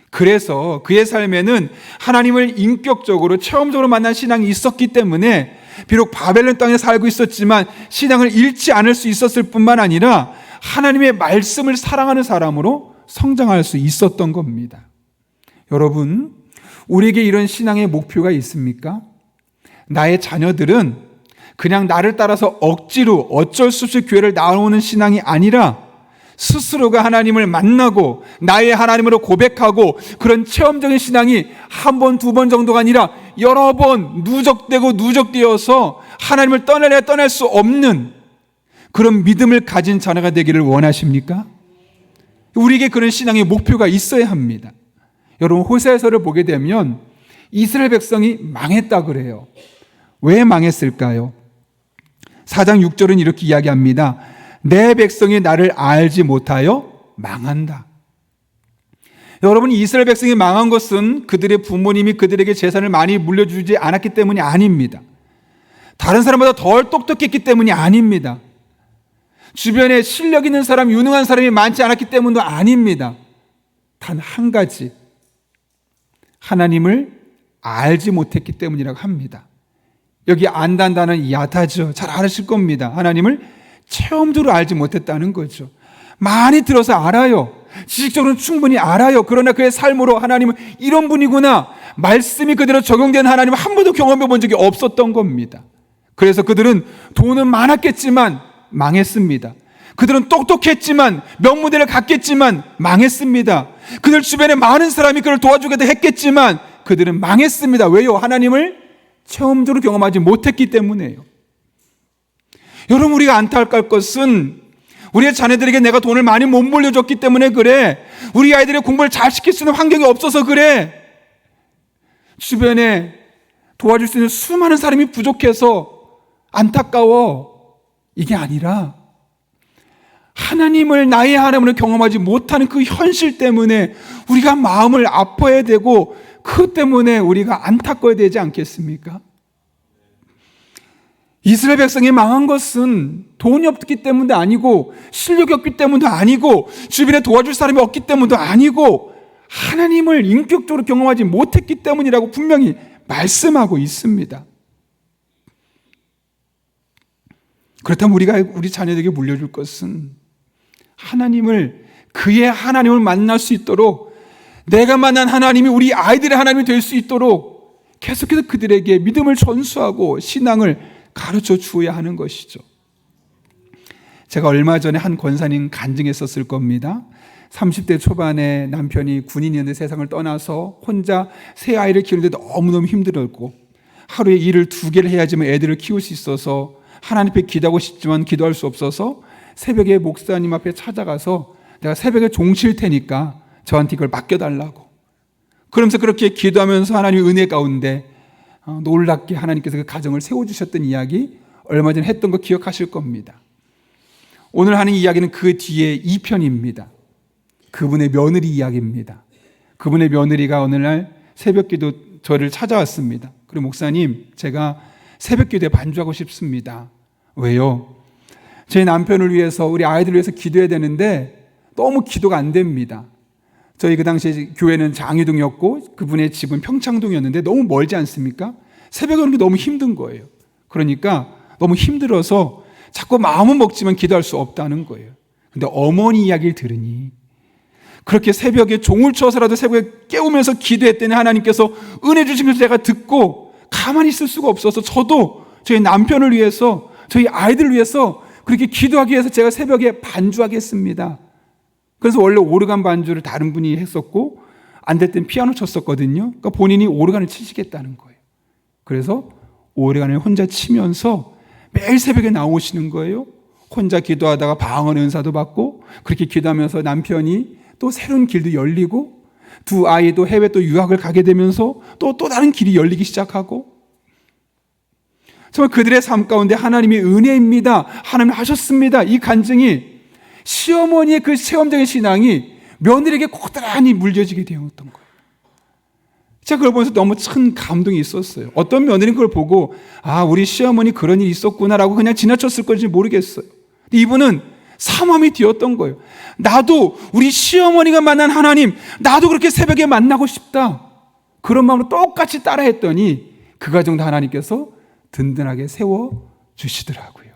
그래서 그의 삶에는 하나님을 인격적으로 체험적으로 만난 신앙이 있었기 때문에 비록 바벨론 땅에 살고 있었지만 신앙을 잃지 않을 수 있었을 뿐만 아니라 하나님의 말씀을 사랑하는 사람으로 성장할 수 있었던 겁니다. 여러분, 우리에게 이런 신앙의 목표가 있습니까? 나의 자녀들은 그냥 나를 따라서 억지로 어쩔 수 없이 교회를 나오는 신앙이 아니라 스스로가 하나님을 만나고 나의 하나님으로 고백하고 그런 체험적인 신앙이 한 번, 두 번 정도가 아니라 여러 번 누적되고 누적되어서 하나님을 떠나야 떠날 수 없는 그런 믿음을 가진 자녀가 되기를 원하십니까? 우리에게 그런 신앙의 목표가 있어야 합니다. 여러분, 호세아서를 보게 되면 이스라엘 백성이 망했다 그래요. 왜 망했을까요? 4장 6절은 이렇게 이야기합니다. 내 백성이 나를 알지 못하여 망한다. 여러분, 이스라엘 백성이 망한 것은 그들의 부모님이 그들에게 재산을 많이 물려주지 않았기 때문이 아닙니다. 다른 사람보다 덜 똑똑했기 때문이 아닙니다. 주변에 실력 있는 사람, 유능한 사람이 많지 않았기 때문도 아닙니다. 단 한 가지, 하나님을 알지 못했기 때문이라고 합니다. 여기 안단다는 야타죠. 잘 아실 겁니다. 하나님을 체험적으로 알지 못했다는 거죠. 많이 들어서 알아요. 지식적으로는 충분히 알아요. 그러나 그의 삶으로 하나님은 이런 분이구나, 말씀이 그대로 적용된 하나님을 한 번도 경험해 본 적이 없었던 겁니다. 그래서 그들은 돈은 많았겠지만 망했습니다. 그들은 똑똑했지만 명문대를 갔겠지만 망했습니다. 그들 주변에 많은 사람이 그를 도와주기도 했겠지만 그들은 망했습니다. 왜요? 하나님을 체험적으로 경험하지 못했기 때문에요. 여러분, 우리가 안타까울 것은 우리의 자녀들에게 내가 돈을 많이 못 물려줬기 때문에 그래. 우리 아이들의 공부를 잘 시킬 수 있는 환경이 없어서 그래. 주변에 도와줄 수 있는 수많은 사람이 부족해서 안타까워. 이게 아니라 하나님을 나의 하나님으로 경험하지 못하는 그 현실 때문에 우리가 마음을 아파야 되고 그 때문에 우리가 안타까워야 되지 않겠습니까? 이스라엘 백성이 망한 것은 돈이 없기 때문도 아니고 실력이 없기 때문도 아니고 주변에 도와줄 사람이 없기 때문도 아니고 하나님을 인격적으로 경험하지 못했기 때문이라고 분명히 말씀하고 있습니다. 그렇다면 우리가 우리 자녀들에게 물려줄 것은 하나님을, 그의 하나님을 만날 수 있도록, 내가 만난 하나님이 우리 아이들의 하나님이 될 수 있도록 계속해서 그들에게 믿음을 전수하고 신앙을 가르쳐 주어야 하는 것이죠. 제가 얼마 전에 한 권사님 간증했었을 겁니다. 30대 초반에 남편이 군인이었는데 세상을 떠나서 혼자 세 아이를 키우는데 너무너무 힘들었고 하루에 일을 2개를 해야지만 애들을 키울 수 있어서 하나님 앞에 기도하고 싶지만 기도할 수 없어서 새벽에 목사님 앞에 찾아가서 내가 새벽에 종칠 테니까 저한테 이걸 맡겨달라고. 그러면서 그렇게 기도하면서 하나님의 은혜 가운데 놀랍게 하나님께서 그 가정을 세워주셨던 이야기 얼마 전에 했던 거 기억하실 겁니다. 오늘 하는 이야기는 그 뒤에 2편입니다. 그분의 며느리 이야기입니다. 그분의 며느리가 어느 날 새벽기도 저를 찾아왔습니다. 그리고 목사님, 제가 새벽기도에 반주하고 싶습니다. 왜요? 제 남편을 위해서, 우리 아이들을 위해서 기도해야 되는데 너무 기도가 안 됩니다. 저희 그 당시에 교회는 장유동이었고 그분의 집은 평창동이었는데 너무 멀지 않습니까? 새벽에 오는 게 너무 힘든 거예요. 그러니까 너무 힘들어서 자꾸 마음은 먹지만 기도할 수 없다는 거예요. 근데 어머니 이야기를 들으니 그렇게 새벽에 종을 쳐서라도 새벽에 깨우면서 기도했더니 하나님께서 은혜 주신 것을 제가 듣고 가만히 있을 수가 없어서 저도 저희 남편을 위해서, 저희 아이들을 위해서 그렇게 기도하기 위해서 제가 새벽에 반주하겠습니다. 그래서 원래 오르간 반주를 다른 분이 했었고 안 될 땐 피아노 쳤었거든요. 그러니까 본인이 오르간을 치시겠다는 거예요. 그래서 오르간을 혼자 치면서 매일 새벽에 나오시는 거예요. 혼자 기도하다가 방언 은사도 받고 그렇게 기도하면서 남편이 또 새로운 길도 열리고 두 아이도 해외 또 유학을 가게 되면서 또 다른 길이 열리기 시작하고 정말 그들의 삶 가운데 하나님의 은혜입니다. 하나님 하셨습니다. 이 간증이 시어머니의 그 체험적인 신앙이 며느리에게 고스란히 물려지게 되었던 거예요. 제가 그걸 보면서 너무 큰 감동이 있었어요. 어떤 며느리는 그걸 보고 우리 시어머니 그런 일이 있었구나라고 그냥 지나쳤을 건지 모르겠어요. 근데 이분은 삼함이 되었던 거예요. 나도 우리 시어머니가 만난 하나님, 나도 그렇게 새벽에 만나고 싶다. 그런 마음으로 똑같이 따라했더니 그 가정도 하나님께서 든든하게 세워주시더라고요.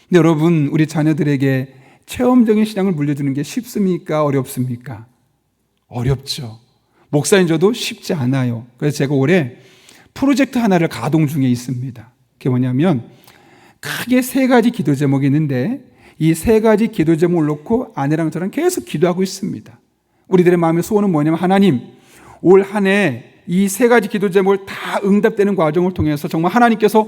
근데 여러분, 우리 자녀들에게 체험적인 신앙을 물려주는 게 쉽습니까? 어렵습니까? 어렵죠. 목사님 저도 쉽지 않아요. 그래서 제가 올해 프로젝트 하나를 가동 중에 있습니다. 그게 뭐냐면 크게 3가지 기도 제목이 있는데 이 3가지 기도 제목을 놓고 아내랑 저랑 계속 기도하고 있습니다. 우리들의 마음의 소원은 뭐냐면 하나님, 올 한 해 이 3가지 기도 제목을 다 응답되는 과정을 통해서 정말 하나님께서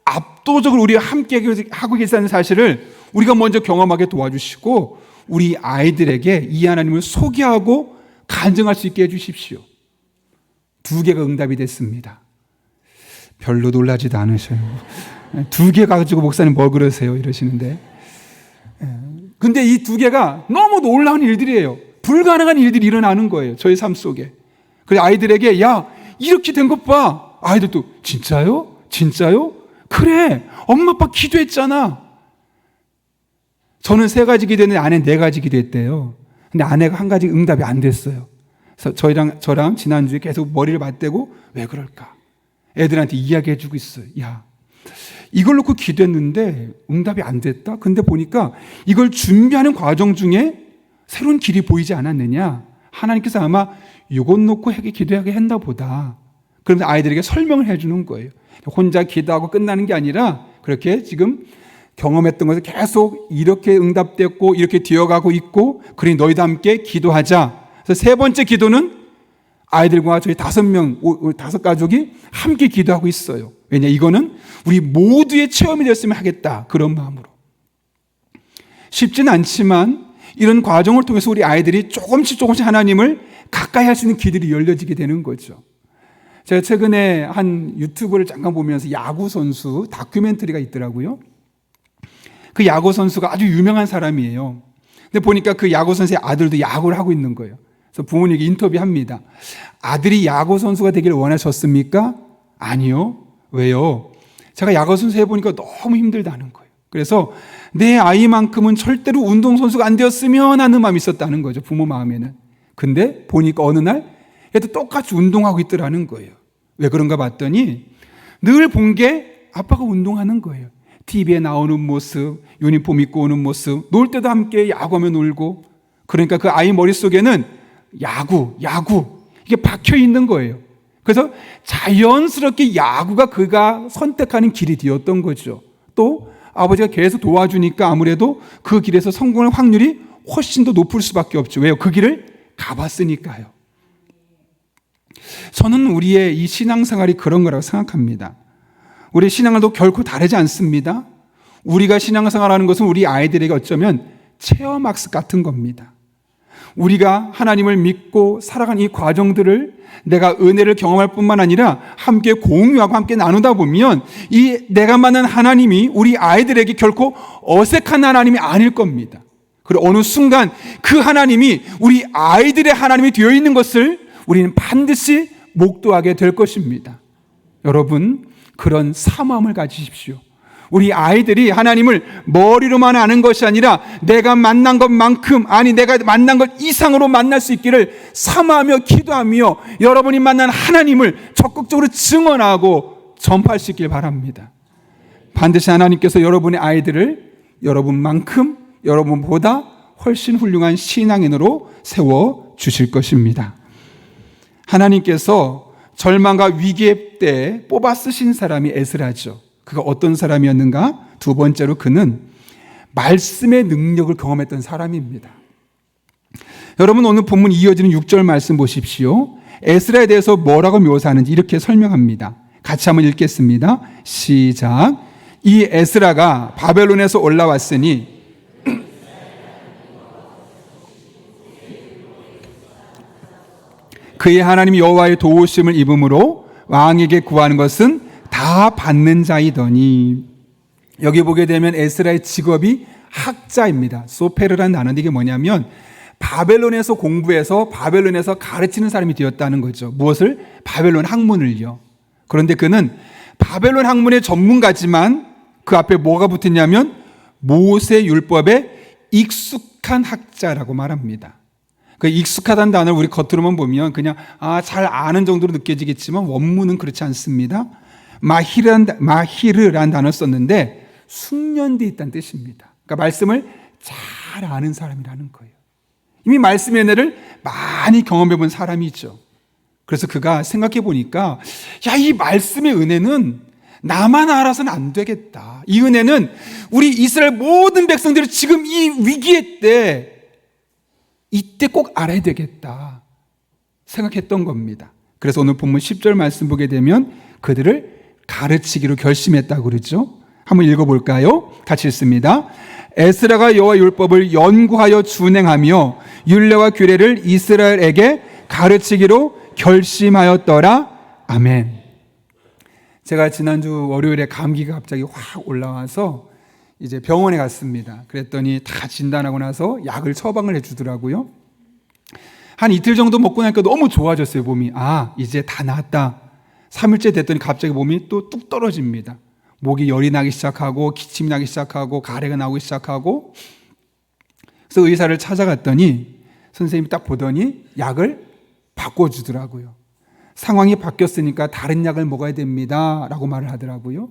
압도적으로 우리와 함께 하고 계시다는 사실을 우리가 먼저 경험하게 도와주시고 우리 아이들에게 이 하나님을 소개하고 간증할 수 있게 해주십시오. 2개가 응답이 됐습니다. 별로 놀라지도 않으셔요. 2개 가지고 목사님 뭐 그러세요? 이러시는데. 근데 이 2개가 너무 놀라운 일들이에요. 불가능한 일들이 일어나는 거예요. 저희 삶 속에. 그래서 아이들에게 야, 이렇게 된 것 봐. 아이들도 진짜요? 진짜요? 그래. 엄마 아빠 기도했잖아. 저는 3가지 기도했는데 아내는 4가지 기도했대요. 근데 아내가 1가지 응답이 안 됐어요. 그래서 저랑 지난주에 계속 머리를 맞대고 왜 그럴까? 애들한테 이야기해주고 있어요. 야, 이걸 놓고 기도했는데 응답이 안 됐다? 근데 보니까 이걸 준비하는 과정 중에 새로운 길이 보이지 않았느냐? 하나님께서 아마 이것 놓고 기도하게 했나 보다. 그러면서 아이들에게 설명을 해주는 거예요. 혼자 기도하고 끝나는 게 아니라 그렇게 지금 경험했던 것을 계속 이렇게 응답됐고 이렇게 되어가고 있고 그러니 너희도 함께 기도하자. 그래서 3번째 기도는 아이들과 저희 5가족이 함께 기도하고 있어요. 왜냐, 이거는 우리 모두의 체험이 되었으면 하겠다. 그런 마음으로. 쉽지는 않지만 이런 과정을 통해서 우리 아이들이 조금씩 하나님을 가까이 할 수 있는 길들이 열려지게 되는 거죠. 제가 최근에 한 유튜브를 잠깐 보면서 야구 선수 다큐멘터리가 있더라고요. 그 야구 선수가 아주 유명한 사람이에요. 근데 보니까 그 야구 선수의 아들도 야구를 하고 있는 거예요. 그래서 부모님에게 인터뷰합니다. 아들이 야구 선수가 되길 원하셨습니까? 아니요. 왜요? 제가 야구 선수 해보니까 너무 힘들다는 거예요. 그래서 내 아이만큼은 절대로 운동선수가 안 되었으면 하는 마음이 있었다는 거죠. 부모 마음에는. 근데 보니까 어느 날 얘도 똑같이 운동하고 있더라는 거예요. 왜 그런가 봤더니 늘 본 게 아빠가 운동하는 거예요. TV에 나오는 모습, 유니폼 입고 오는 모습, 놀 때도 함께 야구하며 놀고. 그러니까 그 아이 머릿속에는 야구 이게 박혀 있는 거예요. 그래서 자연스럽게 야구가 그가 선택하는 길이 되었던 거죠. 또 아버지가 계속 도와주니까 아무래도 그 길에서 성공할 확률이 훨씬 더 높을 수밖에 없죠. 왜요? 그 길을 가봤으니까요. 저는 우리의 이 신앙생활이 그런 거라고 생각합니다. 우리의 신앙도 결코 다르지 않습니다. 우리가 신앙생활하는 것은 우리 아이들에게 어쩌면 체험학습 같은 겁니다. 우리가 하나님을 믿고 살아가는 이 과정들을 내가 은혜를 경험할 뿐만 아니라 함께 공유하고 함께 나누다 보면 이 내가 만난 하나님이 우리 아이들에게 결코 어색한 하나님이 아닐 겁니다. 그리고 어느 순간 그 하나님이 우리 아이들의 하나님이 되어 있는 것을 우리는 반드시 목도하게 될 것입니다. 여러분, 그런 사모함을 가지십시오. 우리 아이들이 하나님을 머리로만 아는 것이 아니라 내가 만난 것만큼, 아니 내가 만난 것 이상으로 만날 수 있기를 사모하며 기도하며 여러분이 만난 하나님을 적극적으로 증언하고 전파할 수 있길 바랍니다. 반드시 하나님께서 여러분의 아이들을 여러분만큼, 여러분보다 훨씬 훌륭한 신앙인으로 세워 주실 것입니다. 하나님께서 절망과 위기의 때 뽑아 쓰신 사람이 에스라죠. 그가 어떤 사람이었는가? 두 번째로 그는 말씀의 능력을 경험했던 사람입니다. 여러분, 오늘 본문 이어지는 6절 말씀 보십시오. 에스라에 대해서 뭐라고 묘사하는지 이렇게 설명합니다. 같이 한번 읽겠습니다. 시작. 이 에스라가 바벨론에서 올라왔으니 그의 하나님 여호와의 도우심을 입음으로 왕에게 구하는 것은 다 받는 자이더니. 여기 보게 되면 에스라의 직업이 학자입니다. 소페르라는 단어인데 이게 뭐냐면 바벨론에서 공부해서 바벨론에서 가르치는 사람이 되었다는 거죠. 무엇을? 바벨론 학문을요. 그런데 그는 바벨론 학문의 전문가지만 그 앞에 뭐가 붙었냐면 모세 율법에 익숙한 학자라고 말합니다. 그 익숙하다는 단어를 우리 겉으로만 보면 그냥 잘 아는 정도로 느껴지겠지만 원문은 그렇지 않습니다. 마히르라는 단어를 썼는데 숙련되어 있다는 뜻입니다. 그러니까 말씀을 잘 아는 사람이라는 거예요. 이미 말씀의 은혜를 많이 경험해 본 사람이죠. 그래서 그가 생각해 보니까 이 말씀의 은혜는 나만 알아서는 안 되겠다. 이 은혜는 우리 이스라엘 모든 백성들이 지금 이 위기의 때 이때 꼭 알아야 되겠다 생각했던 겁니다. 그래서 오늘 본문 10절 말씀 보게 되면 그들을 가르치기로 결심했다고 그러죠. 한번 읽어볼까요? 같이 읽습니다. 에스라가 여호와 율법을 연구하여 준행하며 율례와 규례를 이스라엘에게 가르치기로 결심하였더라. 아멘. 제가 지난주 월요일에 감기가 갑자기 확 올라와서 이제 병원에 갔습니다. 그랬더니 다 진단하고 나서 약을 처방을 해주더라고요. 한 이틀 정도 먹고 나니까 너무 좋아졌어요, 몸이. 이제 다 나았다. 3일째 됐더니 갑자기 몸이 또 뚝 떨어집니다. 목이 열이 나기 시작하고 기침이 나기 시작하고 가래가 나오기 시작하고. 그래서 의사를 찾아갔더니 선생님이 딱 보더니 약을 바꿔주더라고요. 상황이 바뀌었으니까 다른 약을 먹어야 됩니다 라고 말을 하더라고요.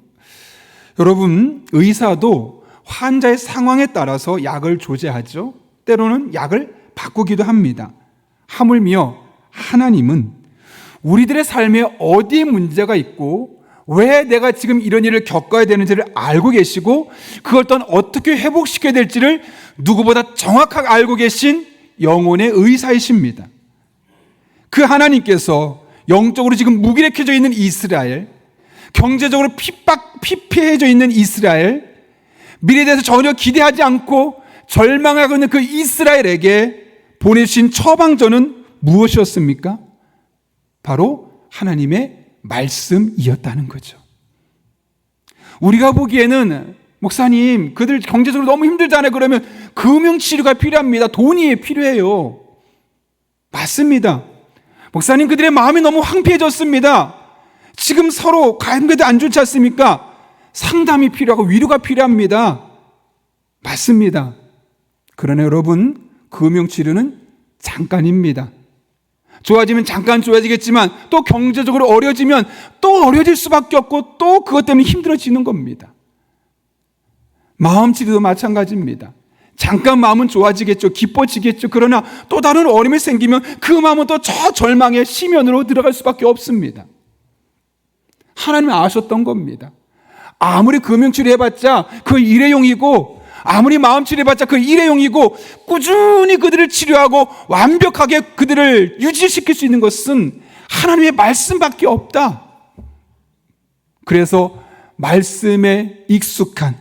여러분, 의사도 환자의 상황에 따라서 약을 조제하죠. 때로는 약을 바꾸기도 합니다. 하물며 하나님은 우리들의 삶에 어디에 문제가 있고 왜 내가 지금 이런 일을 겪어야 되는지를 알고 계시고 그걸 또 어떻게 회복시켜야 될지를 누구보다 정확하게 알고 계신 영혼의 의사이십니다. 그 하나님께서 영적으로 지금 무기력해져 있는 이스라엘, 경제적으로 피폐해져 있는 이스라엘, 미래에 대해서 전혀 기대하지 않고 절망하고 있는 그 이스라엘에게 보내신 처방전은 무엇이었습니까? 바로 하나님의 말씀이었다는 거죠. 우리가 보기에는 목사님, 그들 경제적으로 너무 힘들잖아요. 그러면 금융치료가 필요합니다. 돈이 필요해요. 맞습니다. 목사님, 그들의 마음이 너무 황폐해졌습니다. 지금 서로 관계도 안 좋지 않습니까? 상담이 필요하고 위로가 필요합니다. 맞습니다. 그러나 여러분, 금융치료는 잠깐입니다. 좋아지면 잠깐 좋아지겠지만 또 경제적으로 어려지면 또 어려질 수밖에 없고 또 그것 때문에 힘들어지는 겁니다. 마음치료도 마찬가지입니다. 잠깐 마음은 좋아지겠죠. 기뻐지겠죠. 그러나 또 다른 어려움이 생기면 그 마음은 또 저 절망의 심연으로 들어갈 수밖에 없습니다. 하나님이 아셨던 겁니다. 아무리 금융치료 해봤자 그 일회용이고 아무리 마음치료 해봤자 그 일회용이고 꾸준히 그들을 치료하고 완벽하게 그들을 유지시킬 수 있는 것은 하나님의 말씀밖에 없다. 그래서 말씀에 익숙한,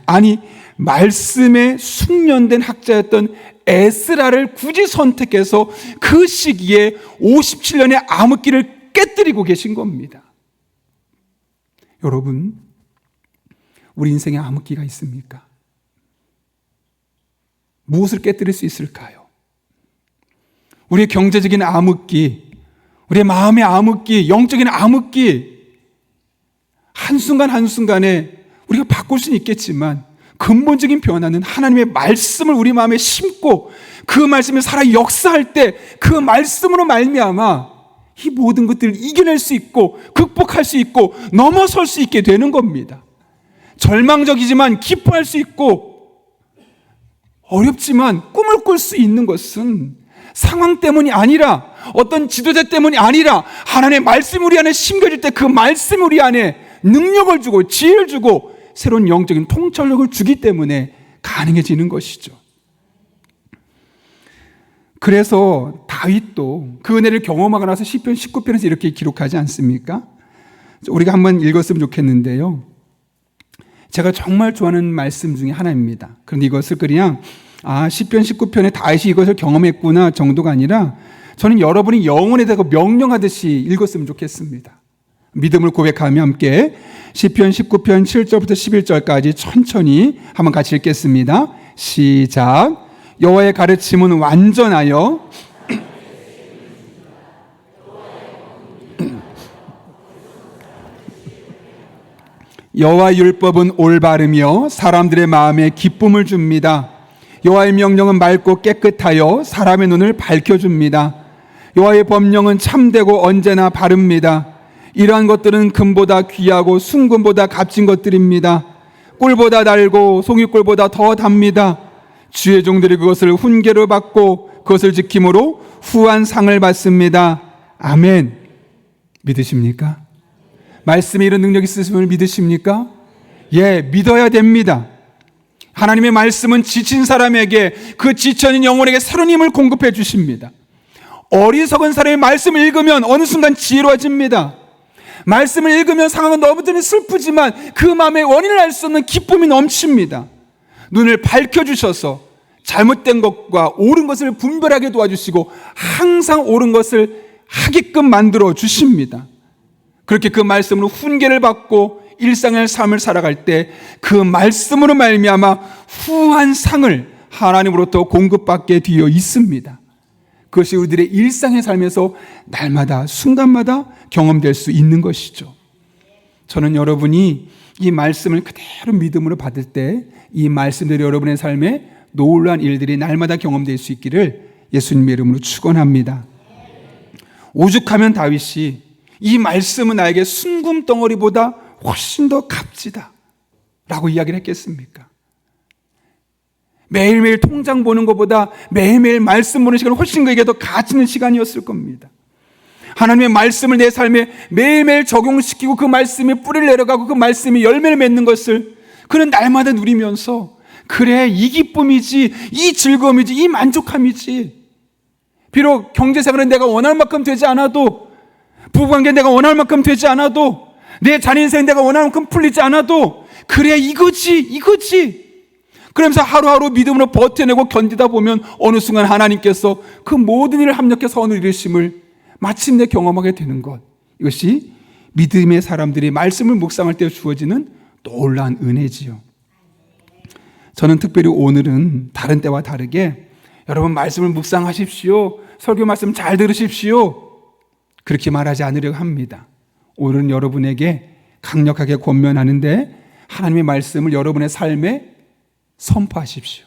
말씀에 숙련된 학자였던 에스라를 굳이 선택해서 그 시기에 57년의 암흑기를 깨뜨리고 계신 겁니다. 여러분, 우리 인생에 암흑기가 있습니까? 무엇을 깨뜨릴 수 있을까요? 우리의 경제적인 암흑기, 우리의 마음의 암흑기, 영적인 암흑기, 한순간 한순간에 우리가 바꿀 수는 있겠지만 근본적인 변화는 하나님의 말씀을 우리 마음에 심고 그 말씀이 살아 역사할 때 그 말씀으로 말미암아 이 모든 것들을 이겨낼 수 있고 극복할 수 있고 넘어설 수 있게 되는 겁니다. 절망적이지만 기뻐할 수 있고 어렵지만 꿈을 꿀 수 있는 것은 상황 때문이 아니라 어떤 지도자 때문이 아니라 하나님의 말씀이 우리 안에 심겨질 때 그 말씀이 우리 안에 능력을 주고 지혜를 주고 새로운 영적인 통찰력을 주기 때문에 가능해지는 것이죠. 그래서 다윗도 그 은혜를 경험하고 나서 시편 19편에서 이렇게 기록하지 않습니까? 우리가 한번 읽었으면 좋겠는데요. 제가 정말 좋아하는 말씀 중에 하나입니다. 그런데 이것을 그냥 시편 19편에 다윗이 이것을 경험했구나 정도가 아니라 저는 여러분이 영혼에 대고 명령하듯이 읽었으면 좋겠습니다. 믿음을 고백하며 함께 시편 19편 7절부터 11절까지 천천히 한번 같이 읽겠습니다. 시작. 여호와의 가르침은 완전하여 여호와의 율법은 올바르며 사람들의 마음에 기쁨을 줍니다. 여호와의 명령은 맑고 깨끗하여 사람의 눈을 밝혀줍니다. 여호와의 법령은 참되고 언제나 바릅니다. 이러한 것들은 금보다 귀하고 순금보다 값진 것들입니다. 꿀보다 달고 송이꿀보다 더 답니다. 주의 종들이 그것을 훈계로 받고 그것을 지킴으로 후한 상을 받습니다. 아멘. 믿으십니까? 말씀에 이런 능력이 있으심을 믿으십니까? 예, 믿어야 됩니다. 하나님의 말씀은 지친 사람에게 그 지쳐있는 영혼에게 새로운 힘을 공급해 주십니다. 어리석은 사람이 말씀을 읽으면 어느 순간 지혜로워집니다. 말씀을 읽으면 상황은 너무나 슬프지만 그 마음의 원인을 알 수 없는 기쁨이 넘칩니다. 눈을 밝혀주셔서 잘못된 것과 옳은 것을 분별하게 도와주시고 항상 옳은 것을 하게끔 만들어 주십니다. 그렇게 그 말씀으로 훈계를 받고 일상의 삶을 살아갈 때 그 말씀으로 말미암아 후한 상을 하나님으로부터 공급받게 되어 있습니다. 그것이 우리들의 일상의 삶에서 날마다 순간마다 경험될 수 있는 것이죠. 저는 여러분이 이 말씀을 그대로 믿음으로 받을 때 이 말씀들이 여러분의 삶에 놀라운 일들이 날마다 경험될 수 있기를 예수님의 이름으로 축원합니다. 오죽하면 다윗이 이 말씀은 나에게 순금 덩어리보다 훨씬 더 값지다 라고 이야기를 했겠습니까? 매일매일 통장 보는 것보다 매일매일 말씀 보는 시간은 훨씬 그에게 더 가치 있는 시간이었을 겁니다. 하나님의 말씀을 내 삶에 매일매일 적용시키고 그 말씀이 뿌리를 내려가고 그 말씀이 열매를 맺는 것을 그는 날마다 누리면서 그래 이 기쁨이지 이 즐거움이지 이 만족함이지 비록 경제생활은 내가 원할 만큼 되지 않아도 부부관계 내가 원할 만큼 되지 않아도 내 자녀인생 내가 원할 만큼 풀리지 않아도 그래 이거지 그러면서 하루하루 믿음으로 버텨내고 견디다 보면 어느 순간 하나님께서 그 모든 일을 합력해서 선을 이루심을 마침내 경험하게 되는 것, 이것이 믿음의 사람들이 말씀을 묵상할 때 주어지는 놀라운 은혜지요. 저는 특별히 오늘은 다른 때와 다르게 여러분 말씀을 묵상하십시오, 설교 말씀 잘 들으십시오 그렇게 말하지 않으려고 합니다. 오늘은 여러분에게 강력하게 권면하는데 하나님의 말씀을 여러분의 삶에 선포하십시오.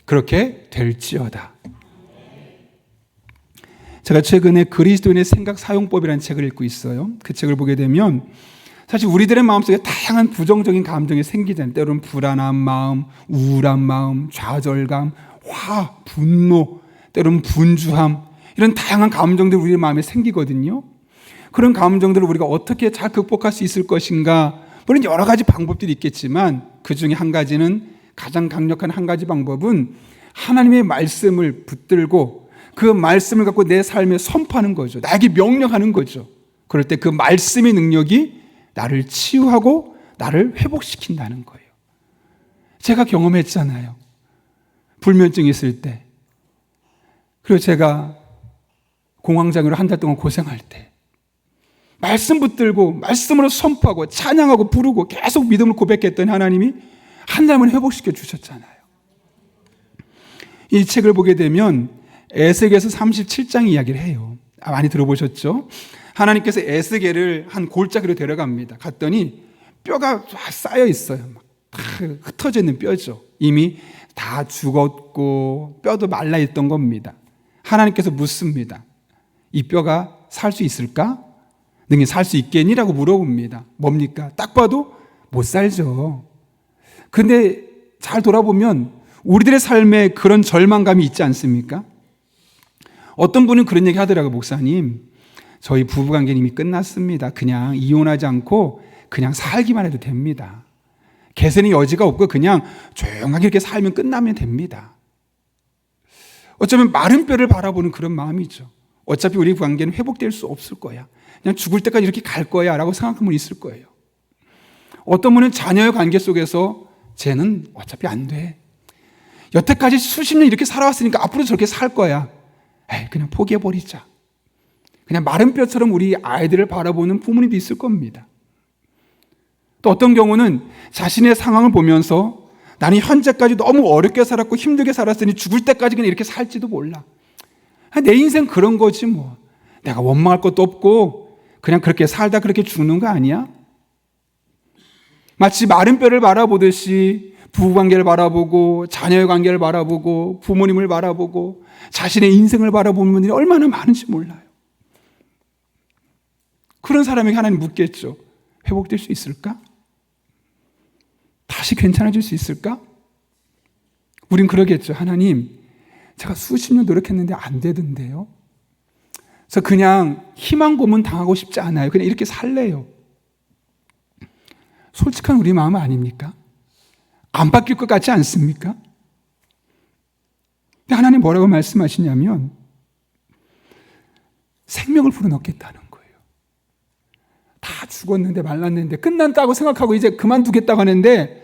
그렇게 될지어다. 제가 최근에 그리스도인의 생각 사용법이라는 책을 읽고 있어요. 그 책을 보게 되면 사실 우리들의 마음속에 다양한 부정적인 감정이 생기잖아요. 때로는 불안한 마음, 우울한 마음, 좌절감, 화, 분노, 때로는 분주함, 이런 다양한 감정들이 우리 마음에 생기거든요. 그런 감정들을 우리가 어떻게 잘 극복할 수 있을 것인가, 물론 여러 가지 방법들이 있겠지만 그 중에 한 가지는, 가장 강력한 한 가지 방법은 하나님의 말씀을 붙들고 그 말씀을 갖고 내 삶에 선포하는 거죠. 나에게 명령하는 거죠. 그럴 때 그 말씀의 능력이 나를 치유하고 나를 회복시킨다는 거예요. 제가 경험했잖아요. 불면증이 있을 때, 그리고 제가 공황장애로 한 달 동안 고생할 때 말씀 붙들고 말씀으로 선포하고 찬양하고 부르고 계속 믿음을 고백했던 하나님이 한 달만 회복시켜 주셨잖아요. 이 책을 보게 되면 에스겔서 37장 이야기를 해요. 많이 들어보셨죠? 하나님께서 에스겔을 한 골짜기로 데려갑니다. 갔더니 뼈가 쫙 쌓여 있어요. 막 다 흩어져 있는 뼈죠. 이미 다 죽었고 뼈도 말라 있던 겁니다. 하나님께서 묻습니다. 이 뼈가 살 수 있을까? 능히 살 수 있겠니라고 물어봅니다. 뭡니까? 딱 봐도 못 살죠. 근데 잘 돌아보면 우리들의 삶에 그런 절망감이 있지 않습니까? 어떤 분은 그런 얘기 하더라고요. 목사님, 저희 부부관계는 이미 끝났습니다. 그냥 이혼하지 않고 그냥 살기만 해도 됩니다. 개선의 여지가 없고 그냥 조용하게 이렇게 살면 끝나면 됩니다. 어쩌면 마른 뼈를 바라보는 그런 마음이죠. 어차피 우리 관계는 회복될 수 없을 거야. 그냥 죽을 때까지 이렇게 갈 거야 라고 생각하는 분이 있을 거예요. 어떤 분은 자녀의 관계 속에서 쟤는 어차피 안 돼. 여태까지 수십 년 이렇게 살아왔으니까 앞으로 저렇게 살 거야. 에이, 그냥 포기해버리자. 그냥 마른 뼈처럼 우리 아이들을 바라보는 부모님도 있을 겁니다. 또 어떤 경우는 자신의 상황을 보면서 나는 현재까지 너무 어렵게 살았고 힘들게 살았으니 죽을 때까지 그냥 이렇게 살지도 몰라. 내 인생 그런 거지 뭐. 내가 원망할 것도 없고 그냥 그렇게 살다 그렇게 죽는 거 아니야? 마치 마른 뼈를 바라보듯이 부부관계를 바라보고 자녀의 관계를 바라보고 부모님을 바라보고 자신의 인생을 바라보는 분들이 얼마나 많은지 몰라요. 그런 사람에게 하나님 묻겠죠. 회복될 수 있을까? 다시 괜찮아질 수 있을까? 우린 그러겠죠. 하나님, 제가 수십 년 노력했는데 안 되던데요. 그래서 그냥 희망 고문 당하고 싶지 않아요. 그냥 이렇게 살래요. 솔직한 우리 마음 아닙니까? 안 바뀔 것 같지 않습니까? 근데 하나님 뭐라고 말씀하시냐면 생명을 불어넣겠다는 거예요. 다 죽었는데 말랐는데 끝난다고 생각하고 이제 그만두겠다고 하는데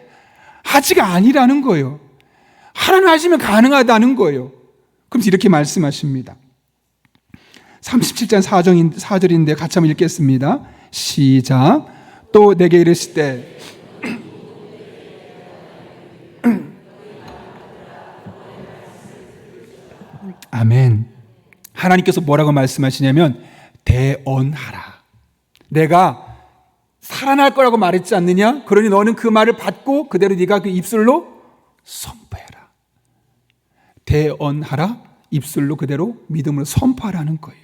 아직 아니라는 거예요. 하나님 하시면 가능하다는 거예요. 그럼 이렇게 말씀하십니다. 37장 4절인데 같이 한번 읽겠습니다. 시작. 또 내게 이르실 때 아멘. 하나님께서 뭐라고 말씀하시냐면 대언하라. 내가 살아날 거라고 말했지 않느냐? 그러니 너는 그 말을 받고 그대로 네가 그 입술로 선포해라. 대언하라. 입술로 그대로 믿음으로 선포하라는 거예요.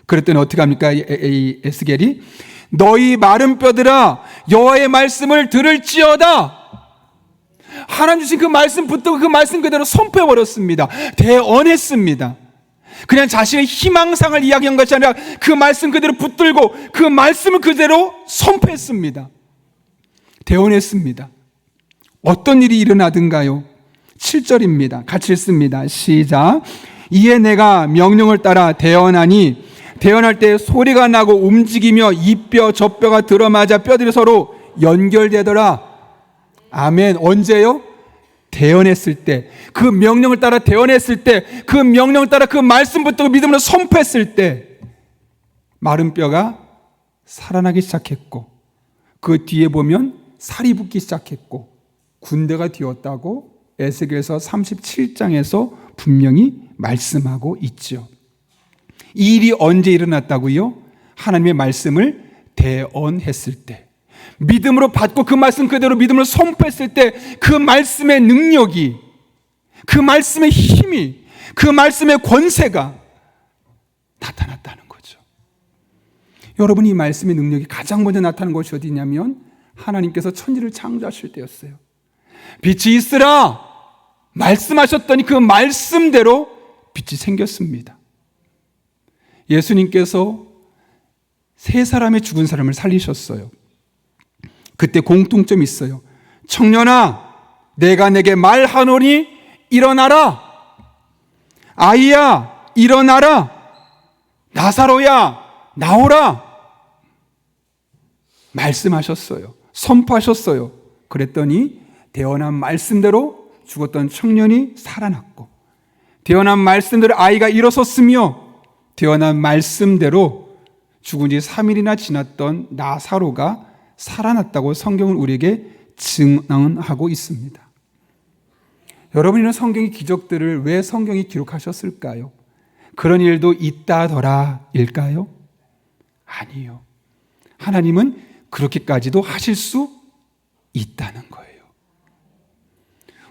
그랬더니 어떻게 합니까? 이 에스겔이 너희 마른 뼈들아 여호와의 말씀을 들을지어다. 하나님 주신 그 말씀 붙들고 그 말씀 그대로 선포해버렸습니다. 대언했습니다. 그냥 자신의 희망상을 이야기한 것이 아니라 그 말씀 그대로 붙들고 그 말씀을 그대로 선포했습니다. 대언했습니다. 어떤 일이 일어나든가요? 7절입니다. 같이 읽습니다. 시작. 이에 내가 명령을 따라 대언하니 대언할 때 소리가 나고 움직이며 이 뼈 저 뼈가 들어맞아 뼈들이 서로 연결되더라. 아멘. 언제요? 대언했을 때, 그 명령을 따라 대언했을 때, 그 명령을 따라 그 말씀 붙들고 믿음으로 선포했을 때 마른 뼈가 살아나기 시작했고 그 뒤에 보면 살이 붙기 시작했고 군대가 되었다고 에스겔서 37장에서 분명히 말씀하고 있죠. 이 일이 언제 일어났다고요? 하나님의 말씀을 대언했을 때, 믿음으로 받고 그 말씀 그대로 믿음으로 선포했을 때 그 말씀의 능력이, 그 말씀의 힘이, 그 말씀의 권세가 나타났다는 거죠. 여러분, 이 말씀의 능력이 가장 먼저 나타난 것이 어디냐면 하나님께서 천지를 창조하실 때였어요. 빛이 있으라 말씀하셨더니 그 말씀대로 빛이 생겼습니다. 예수님께서 세 사람의 죽은 사람을 살리셨어요. 그때 공통점이 있어요. 청년아, 내가 내게 말하노니 일어나라. 아이야, 일어나라. 나사로야, 나오라. 말씀하셨어요. 선포하셨어요. 그랬더니 대언한 말씀대로 죽었던 청년이 살아났고, 대언한 말씀대로 아이가 일어섰으며, 대언한 말씀대로 죽은 지 3일이나 지났던 나사로가 살아났다고 성경은 우리에게 증언하고 있습니다. 여러분이는 성경의 기적들을 왜 성경이 기록하셨을까요? 그런 일도 있다더라 일까요? 아니요. 하나님은 그렇게까지도 하실 수 있다는 거예요.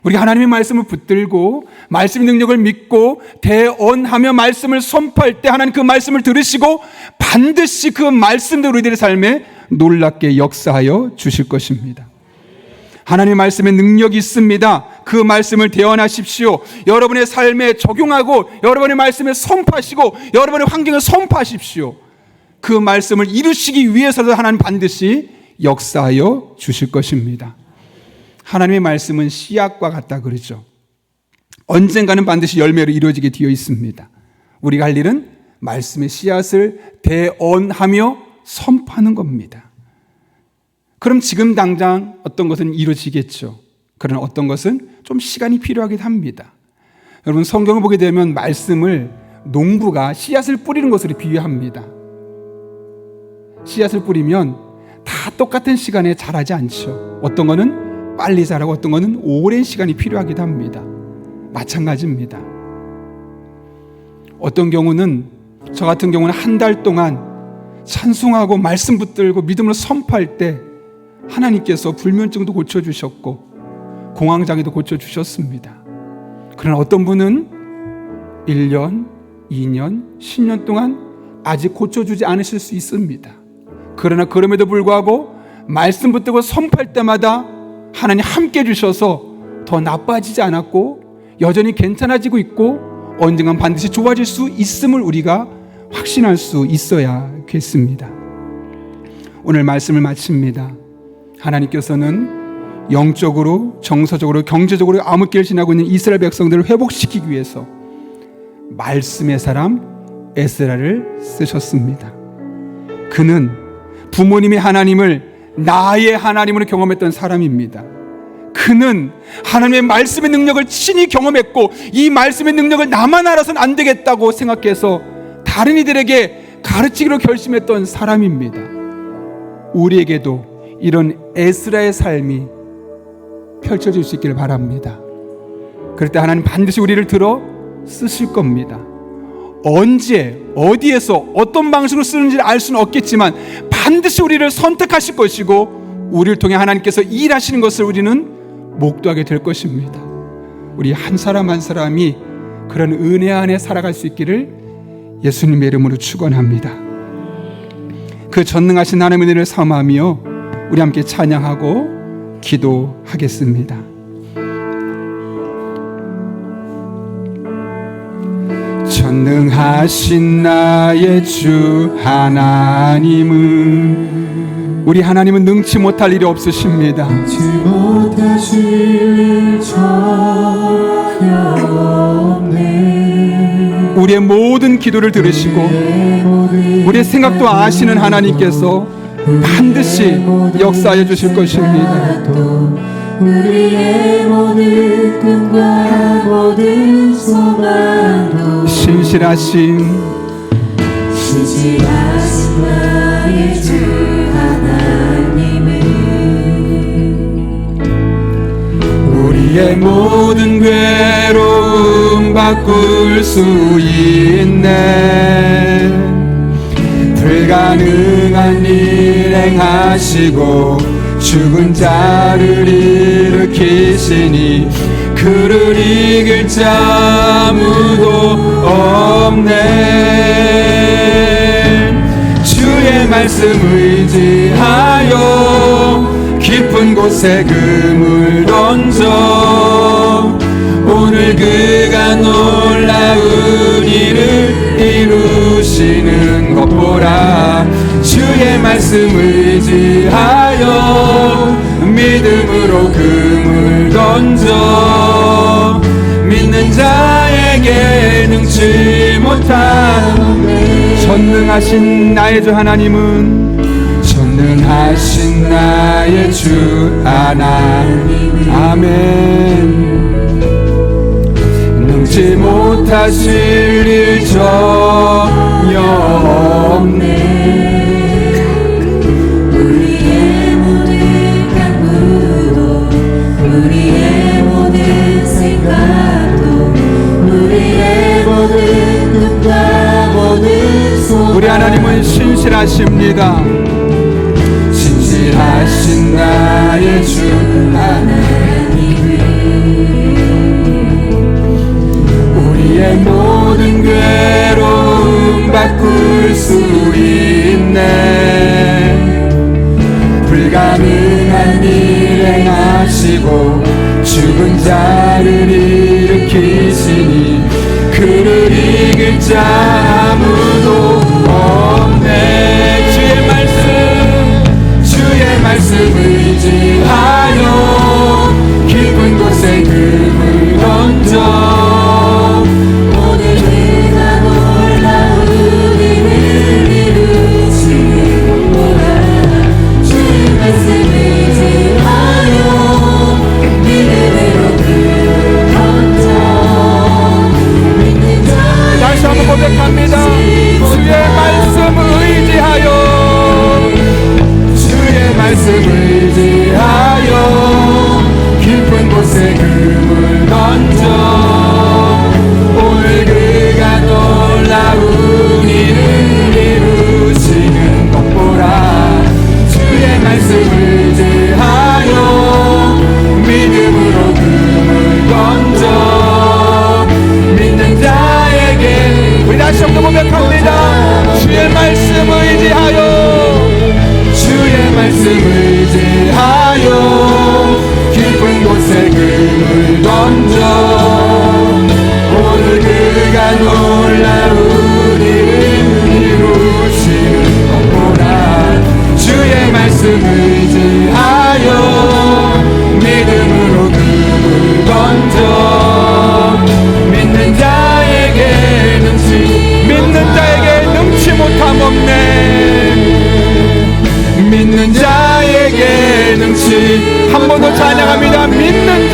우리가 하나님의 말씀을 붙들고 말씀의 능력을 믿고 대언하며 말씀을 선포할 때 하나님 그 말씀을 들으시고 반드시 그 말씀대로 우리들의 삶에 놀랍게 역사하여 주실 것입니다. 하나님의 말씀에 능력이 있습니다. 그 말씀을 대언하십시오. 여러분의 삶에 적용하고 여러분의 말씀에 선포하시고 여러분의 환경을 선포하십시오. 그 말씀을 이루시기 위해서도 하나님 반드시 역사하여 주실 것입니다. 하나님의 말씀은 씨앗과 같다 그러죠. 언젠가는 반드시 열매로 이루어지게 되어 있습니다. 우리가 할 일은 말씀의 씨앗을 대언하며 선포하는 겁니다. 그럼 지금 당장 어떤 것은 이루어지겠죠. 그러나 어떤 것은 좀 시간이 필요하기도 합니다. 여러분 성경을 보게 되면 말씀을 농부가 씨앗을 뿌리는 것으로 비유합니다. 씨앗을 뿌리면 다 똑같은 시간에 자라지 않죠. 어떤 거는 빨리 자라고 어떤 거는 오랜 시간이 필요하기도 합니다. 마찬가지입니다. 어떤 경우는 저 같은 경우는 한 달 동안 찬송하고 말씀 붙들고 믿음으로 선포할 때 하나님께서 불면증도 고쳐주셨고 공황장애도 고쳐주셨습니다. 그러나 어떤 분은 1년, 2년, 10년 동안 아직 고쳐주지 않으실 수 있습니다. 그러나 그럼에도 불구하고 말씀 붙들고 선포할 때마다 하나님 함께 해주셔서 더 나빠지지 않았고 여전히 괜찮아지고 있고 언젠간 반드시 좋아질 수 있음을 우리가 확신할 수 있어야겠습니다. 오늘 말씀을 마칩니다. 하나님께서는 영적으로, 정서적으로, 경제적으로 암흑기를 지나고 있는 이스라엘 백성들을 회복시키기 위해서 말씀의 사람 에스라를 쓰셨습니다. 그는 부모님의 하나님을 나의 하나님으로 경험했던 사람입니다. 그는 하나님의 말씀의 능력을 친히 경험했고 이 말씀의 능력을 나만 알아서는 안 되겠다고 생각해서 다른 이들에게 가르치기로 결심했던 사람입니다. 우리에게도 이런 에스라의 삶이 펼쳐질 수 있기를 바랍니다. 그럴 때 하나님 반드시 우리를 들어 쓰실 겁니다. 언제 어디에서 어떤 방식으로 쓰는지를 알 수는 없겠지만 반드시 우리를 선택하실 것이고 우리를 통해 하나님께서 일하시는 것을 우리는 목도하게 될 것입니다. 우리 한 사람 한 사람이 그런 은혜 안에 살아갈 수 있기를 예수님의 이름으로 축원합니다. 그 전능하신 하나님의 은혜를 삼아하며 우리 함께 찬양하고 기도하겠습니다. 전능하신 나의 주 하나님은 우리 하나님은 능치 못할 일이 없으십니다. 능치 못하실 일 전혀 없네. 우리의 모든 기도를 들으시고 우리의 생각도 아시는 하나님께서 반드시 역사하여 주실 것입니다. 우리의 모든 꿈과 모든 소망도 신실하신 나의 주 하나님은 우리의 모든 괴로움 바꿀 수 있네. 불가능한 일 행하시고 죽은 자를 일으키시니 그를 이길 자 아무도 없네. 주의 말씀 의지하여 깊은 곳에 그물 던져 오늘 그가 놀라운 일을 이루시는 것 보라. 주의 말씀 의지하여 믿음으로 그물 던져 믿는 자에게 능치 못한 전능하신 나의 주 하나님은 전능하신 나의 주 하나님 아멘. 능치 못하실 일 전혀 없네. 우리의 모든 간구도 우리의 모든 생각도 우리의 모든 꿈과 모든 소망 우리 하나님은 신실하십니다. 하신 나의 주 우리의 모든 괴로움 바꿀 수 있네. 불가능한 일 행하시고 죽은 자를 일으키시니 그를 이길 자 아무도 없네. 주의 말씀 의지하여 깊은 곳에 금을 던져 오늘 그가 놀라운 일을 이루시는구나. 주의 말씀 의지하여 믿음으로 그를 던져 믿는 자의 다시 한번 고백합니다. 주의 말씀 의지하여 주의 말씀 의지하여 깊은 곳에 금을 던져 오늘 그가 놀라운 일을 이루시는 것 보라. 주의 말씀 의지하여 믿음으로 금을 던져 믿는 자에게 우리 다시 한번 고백합니다. 주의 말씀 의지하여 주의 말씀 의지하여 깊은 곳에 금을 던져 오늘 그가 놀라운 일을 이루시는 것 보라. 주의 말씀 의지하여 믿음으로 금을 던져 믿는 자에게 능치 못함 없네. 믿는 자에게 능치 한 번 더 찬양합니다. 믿는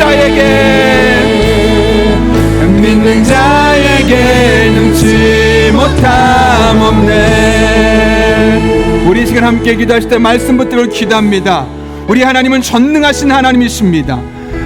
자에게 능치 못함 없네. 우리 시간 함께 기도하실 때 말씀 붙들고 기도합니다. 우리 하나님은 전능하신 하나님이십니다.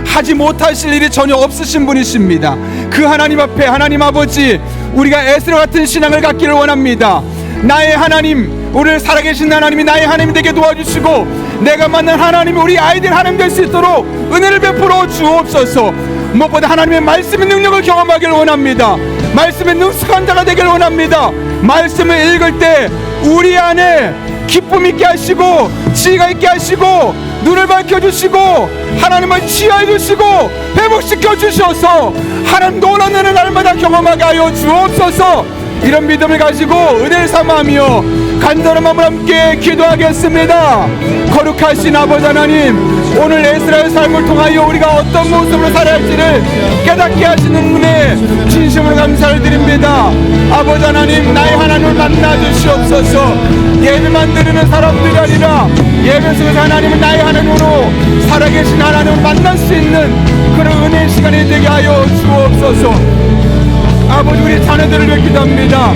하지 못하실 일이 전혀 없으신 분이십니다. 그 하나님 앞에 하나님 아버지 우리가 에스라 같은 신앙을 갖기를 원합니다. 나의 하나님, 우리를 살아계신 하나님이 나의 하나님이 되게 도와주시고 내가 만난 하나님이 우리 아이들 하나님 될 수 있도록 은혜를 베풀어 주옵소서. 무엇보다 하나님의 말씀의 능력을 경험하기를 원합니다. 말씀에 능숙한 자가 되기를 원합니다. 말씀을 읽을 때 우리 안에 기쁨 있게 하시고 지혜가 있게 하시고 눈을 밝혀주시고 하나님을 치유해 주시고 회복시켜 주셔서 하나님 놀라운 은혜를 날마다 경험하게 하여 주옵소서. 이런 믿음을 가지고 은혜를 삼아하며 간절한 마음을 함께 기도하겠습니다. 거룩하신 아버지 하나님, 오늘 에스라의 삶을 통하여 우리가 어떤 모습으로 살아야 할지를 깨닫게 하시는 은혜 진심으로 감사를 드립니다. 아버지 하나님, 나의 하나님을 만나 주시옵소서. 예배만 드리는 사람들이 아니라 예배 속에서 하나님은 나의 하나님으로 살아계신 하나님을 만날 수 있는 그런 은혜의 시간이 되게 하여 주옵소서. 아버지, 우리 자녀들을 위해 기도합니다.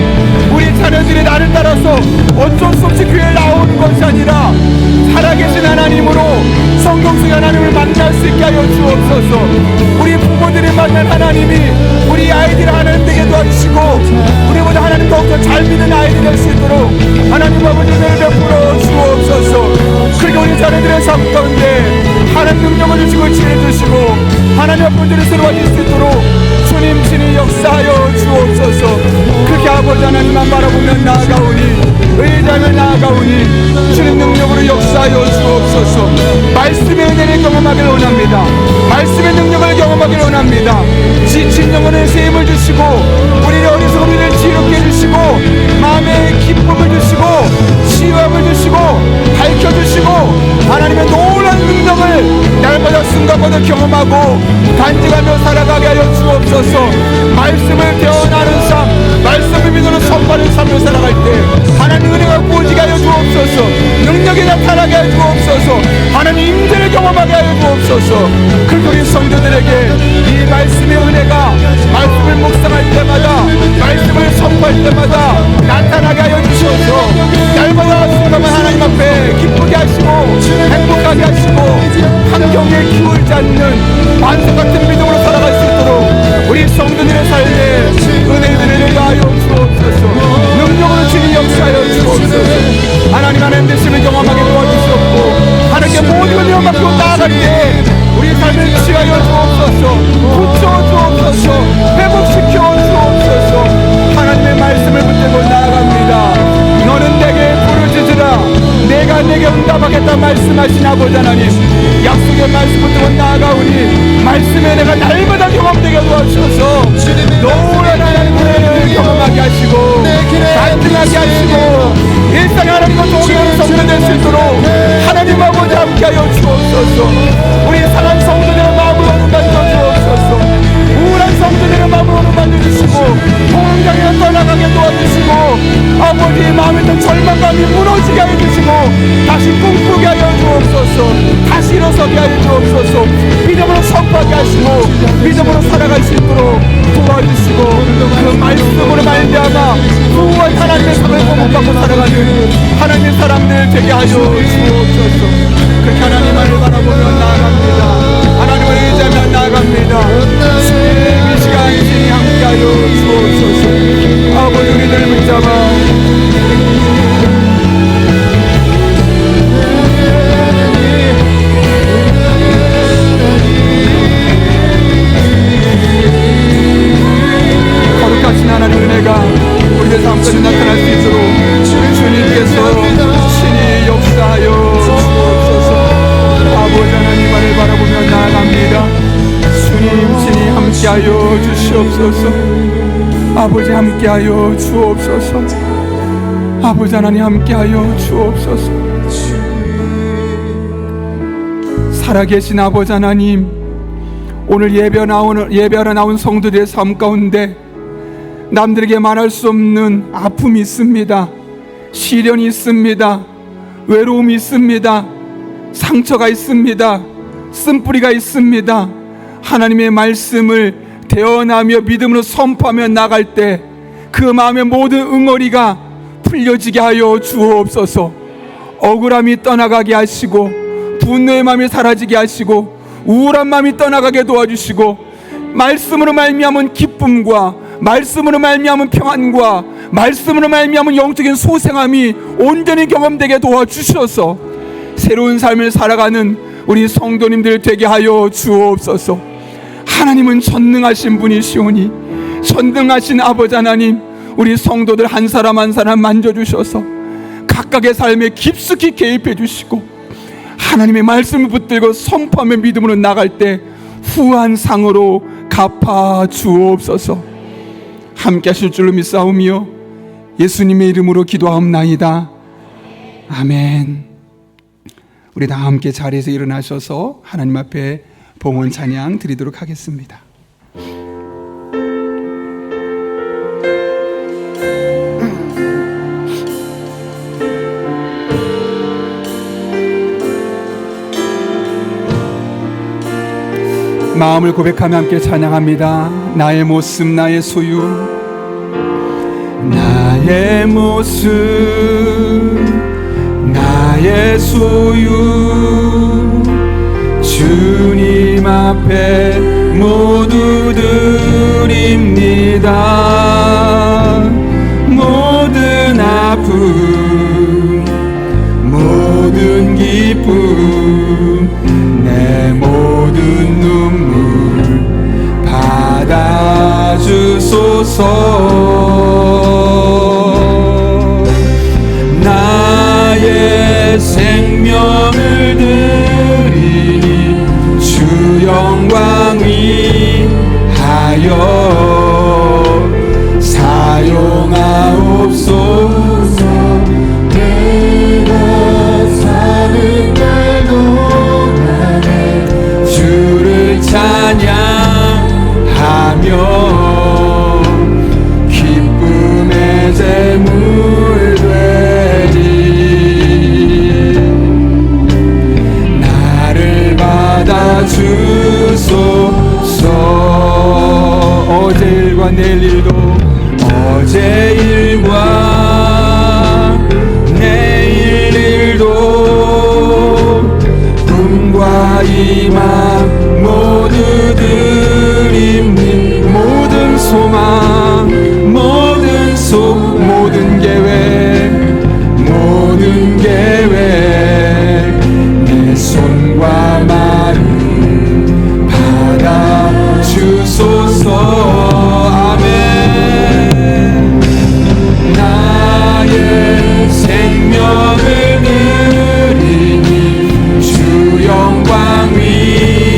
우리 자녀들이 나를 따라서 어쩔 수 없이 교회에 나오는 것이 아니라 살아계신 하나님으로 성경 속의 하나님을 만날 수 있게 하여 주옵소서. 우리 부모들이 만난 하나님이 우리 아이들 하나님 되게 도와주시고 우리보다 하나님 더욱더 잘 믿는 아이들이 될 수 있도록 하나님 아버지 은혜를 베풀어 주옵소서. 그리고 우리 자녀들의 삶 가운데 하나님 능력을 주시고 지혜 주시고 하나님 아버지를 새로워질 수 있도록 주님 친히 역사하여 주옵소서. 그렇게 아버지 하나님만 바라보며 나아가오니 의지하며 나아가오니 주님 능력으로 역사하여 주옵소서. 말씀의 은혜를 경험하기를 원합니다. 말씀의 능력을 경험하기를 원합니다. 지친 영혼에 새 힘을 주시고 우리의 어리석은 일을 지혜롭게 해주시고 마음에 기쁨을 주시고 치유함을 주시고 밝혀주시고 하나님의 놀라운 능력을 날마다 순간마다 경험하고 간직하며 살아가게 하여 주옵소서. 말씀을 대언하는 삶, 말씀을 믿으러 선발하는 삶을 살아갈 때 하나님 은혜가 부어지게 하여 주옵소서. 능력이 나타나게 하여 주옵소서. 하나님 임재를 경험하게 하여 주옵소서. 그리고 우리 성도들에게 이 말씀의 은혜가 말씀을 묵상할 때마다 말씀을 선포할 때마다 나타나게 하여 주셔서 날마다 순간만 하나님 앞에 기쁘게 하시고 행복하게 하시고 환경에 기울지 않는 반석 같은 믿음으로 살아갈 수 있도록 우리 성도들의 삶에 은혜들을 가하여 주옵소서. 능력으로 주님 역사하여 주옵소서. 하나님 되심을 경험하게 도와주시옵고 노란 하나님을 경험하게 하시고 간증하게 하시고 일상의 하나님과 동일한 성도될 수 있도록 하나님 아버지 함께하여 주옵소서. 우리 상한 성도들의 마음을 만져 주옵소서. 우울한 성도들의 마음을 만져 주시고 공황장애 떠나가게 도와주시고 아버지 마음에 든 절망감이 무너지게 하여 주시고 다시 꿈꾸게 하여 주옵소서. 다시 일어서게 하여 주옵소서. 믿음으로 선포하게 하시고 믿음으로 살아갈 수 있도록 도와주시고 그 말씀으로 말미암아 구원 하나님의 상을 공급받고 살아가는 하나님의 사람들 되게 하여 주옵소서. 그렇게 하나님을 바라보며 나아갑니다. 하나님을 의지하며 나아갑니다. 주님 이 시간 주님 함께하여 주옵소서. 아버지 우리들 붙잡아 거룩하신 하나님의 은혜가 우리의 삶까지 나타날 수 있도록 주님께서 친히 역사하여 주옵소서. 아버지 하나님만을 바라보며 나아갑니다. 주님 친히 함께하여 주시옵소서. 아버지 함께하여 주옵소서. 아버지 하나님 함께하여 주옵소서. 살아계신 아버지 하나님, 오늘 예배하러 나온 성도들의 삶 가운데 남들에게 말할 수 없는 아픔이 있습니다. 시련이 있습니다. 외로움이 있습니다. 상처가 있습니다. 쓴뿌리가 있습니다. 하나님의 말씀을 대언하며 믿음으로 선포하며 나갈 때 그 마음의 모든 응어리가 풀려지게 하여 주옵소서. 억울함이 떠나가게 하시고 분노의 마음이 사라지게 하시고 우울한 마음이 떠나가게 도와주시고 말씀으로 말미암은 기쁨과 말씀으로 말미암은 평안과 말씀으로 말미암은 영적인 소생함이 온전히 경험되게 도와주셔서 새로운 삶을 살아가는 우리 성도님들 되게 하여 주옵소서. 하나님은 전능하신 분이시오니 전능하신 아버지 하나님, 우리 성도들 한 사람 한 사람 만져주셔서 각각의 삶에 깊숙이 개입해 주시고 하나님의 말씀을 붙들고 선포하며 믿음으로 나갈 때 후한 상으로 갚아 주옵소서. 함께 하실 줄로 믿사오며 예수님의 이름으로 기도하옵나이다. 아멘. 우리 다 함께 자리에서 일어나셔서 하나님 앞에 봉헌 찬양 드리도록 하겠습니다. 마음을 고백하며 함께 찬양합니다. 나의 모습 나의 소유, 나의 모습 나의 소유, 주님 앞에 모두 드립니다. 모든 아픔 모든 기쁨 내 모든 눈물 받아주소서. 나의 생명을 드리니 주 영광 위하여 사용하옵소서. 내가 사는 날 동안에 주를 찬양하며 기쁨의 제물 되리. 나를 받아주소서. 어제 일과 내일 일도 어제 일과 내일 일도 꿈과 희망 모두 드립니다. 모든 소망 모든 계획 내 손과 마음 받아주소서. 아멘. 나의 생명을 드리니 주 영광 위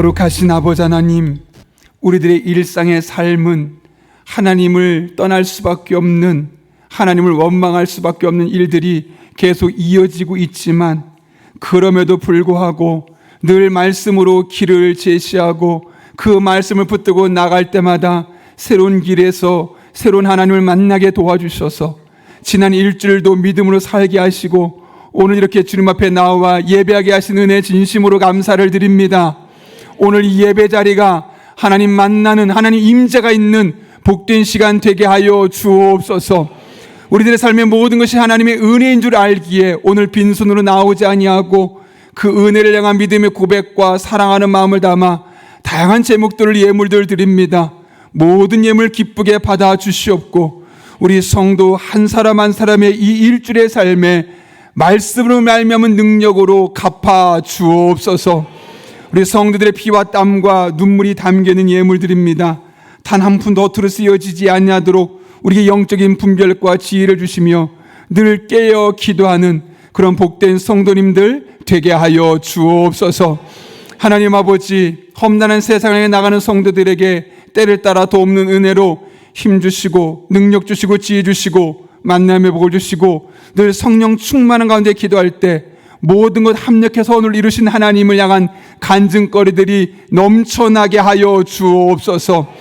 거룩하신 아버지 하나님, 우리들의 일상의 삶은 하나님을 떠날 수밖에 없는, 하나님을 원망할 수밖에 없는 일들이 계속 이어지고 있지만, 그럼에도 불구하고 늘 말씀으로 길을 제시하고 그 말씀을 붙들고 나갈 때마다 새로운 길에서 새로운 하나님을 만나게 도와주셔서 지난 일주일도 믿음으로 살게 하시고 오늘 이렇게 주님 앞에 나와 예배하게 하신 은혜 진심으로 감사를 드립니다. 오늘 이 예배 자리가 하나님 만나는, 하나님 임재가 있는 복된 시간 되게 하여 주옵소서. 우리들의 삶의 모든 것이 하나님의 은혜인 줄 알기에 오늘 빈손으로 나오지 아니하고 그 은혜를 향한 믿음의 고백과 사랑하는 마음을 담아 다양한 제목들을 예물들 드립니다. 모든 예물 기쁘게 받아 주시옵고 우리 성도 한 사람 한 사람의 이 일주일의 삶에 말씀으로 말미암은 능력으로 갚아 주옵소서. 우리 성도들의 피와 땀과 눈물이 담기는 예물 드립니다. 단 한 푼도 허투루 쓰여지지 아니하도록 우리에게 영적인 분별과 지혜를 주시며 늘 깨어 기도하는 그런 복된 성도님들 되게 하여 주옵소서. 하나님 아버지, 험난한 세상에 나가는 성도들에게 때를 따라 돕는 은혜로 힘 주시고 능력 주시고 지혜 주시고 만남의 복을 주시고 늘 성령 충만한 가운데 기도할 때 모든 것 합력해서 오늘 이루신 하나님을 향한 간증거리들이 넘쳐나게 하여 주옵소서.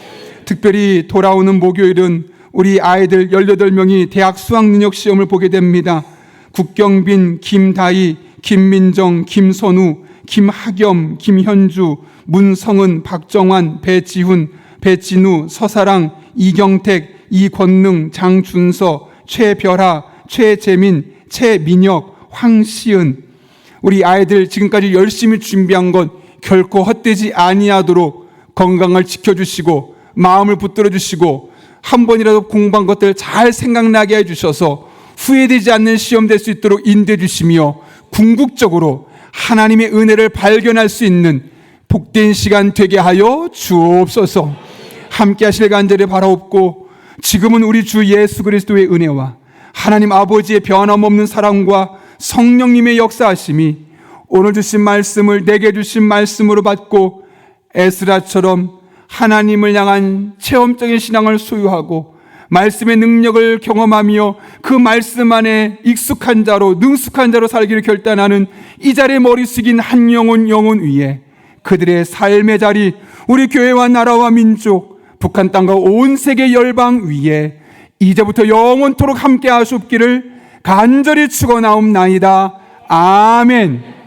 특별히 돌아오는 목요일은 우리 아이들 18명이 대학 수학능력시험을 보게 됩니다. 국경빈, 김다희, 김민정, 김선우, 김학염, 김현주, 문성은, 박정환, 배지훈, 배진우, 서사랑, 이경택, 이권능, 장준서, 최별하, 최재민, 최민혁, 황시은. 우리 아이들 지금까지 열심히 준비한 것 결코 헛되지 아니하도록 건강을 지켜주시고 마음을 붙들어 주시고 한 번이라도 공부한 것들 잘 생각나게 해주셔서 후회되지 않는 시험 될 수 있도록 인도해 주시며 궁극적으로 하나님의 은혜를 발견할 수 있는 복된 시간 되게 하여 주옵소서. 함께 하실 간절히 바라옵고 지금은 우리 주 예수 그리스도의 은혜와 하나님 아버지의 변함없는 사랑과 성령님의 역사하심이 오늘 주신 말씀을 내게 주신 말씀으로 받고 에스라처럼 하나님을 향한 체험적인 신앙을 소유하고 말씀의 능력을 경험하며 그 말씀 안에 익숙한 자로 능숙한 자로 살기를 결단하는 이 자리에 머리 숙인 한 영혼 위에 그들의 삶의 자리, 우리 교회와 나라와 민족, 북한 땅과 온 세계 열방 위에 이제부터 영원토록 함께 하시옵기를 간절히 축원하옵나이다. 아멘.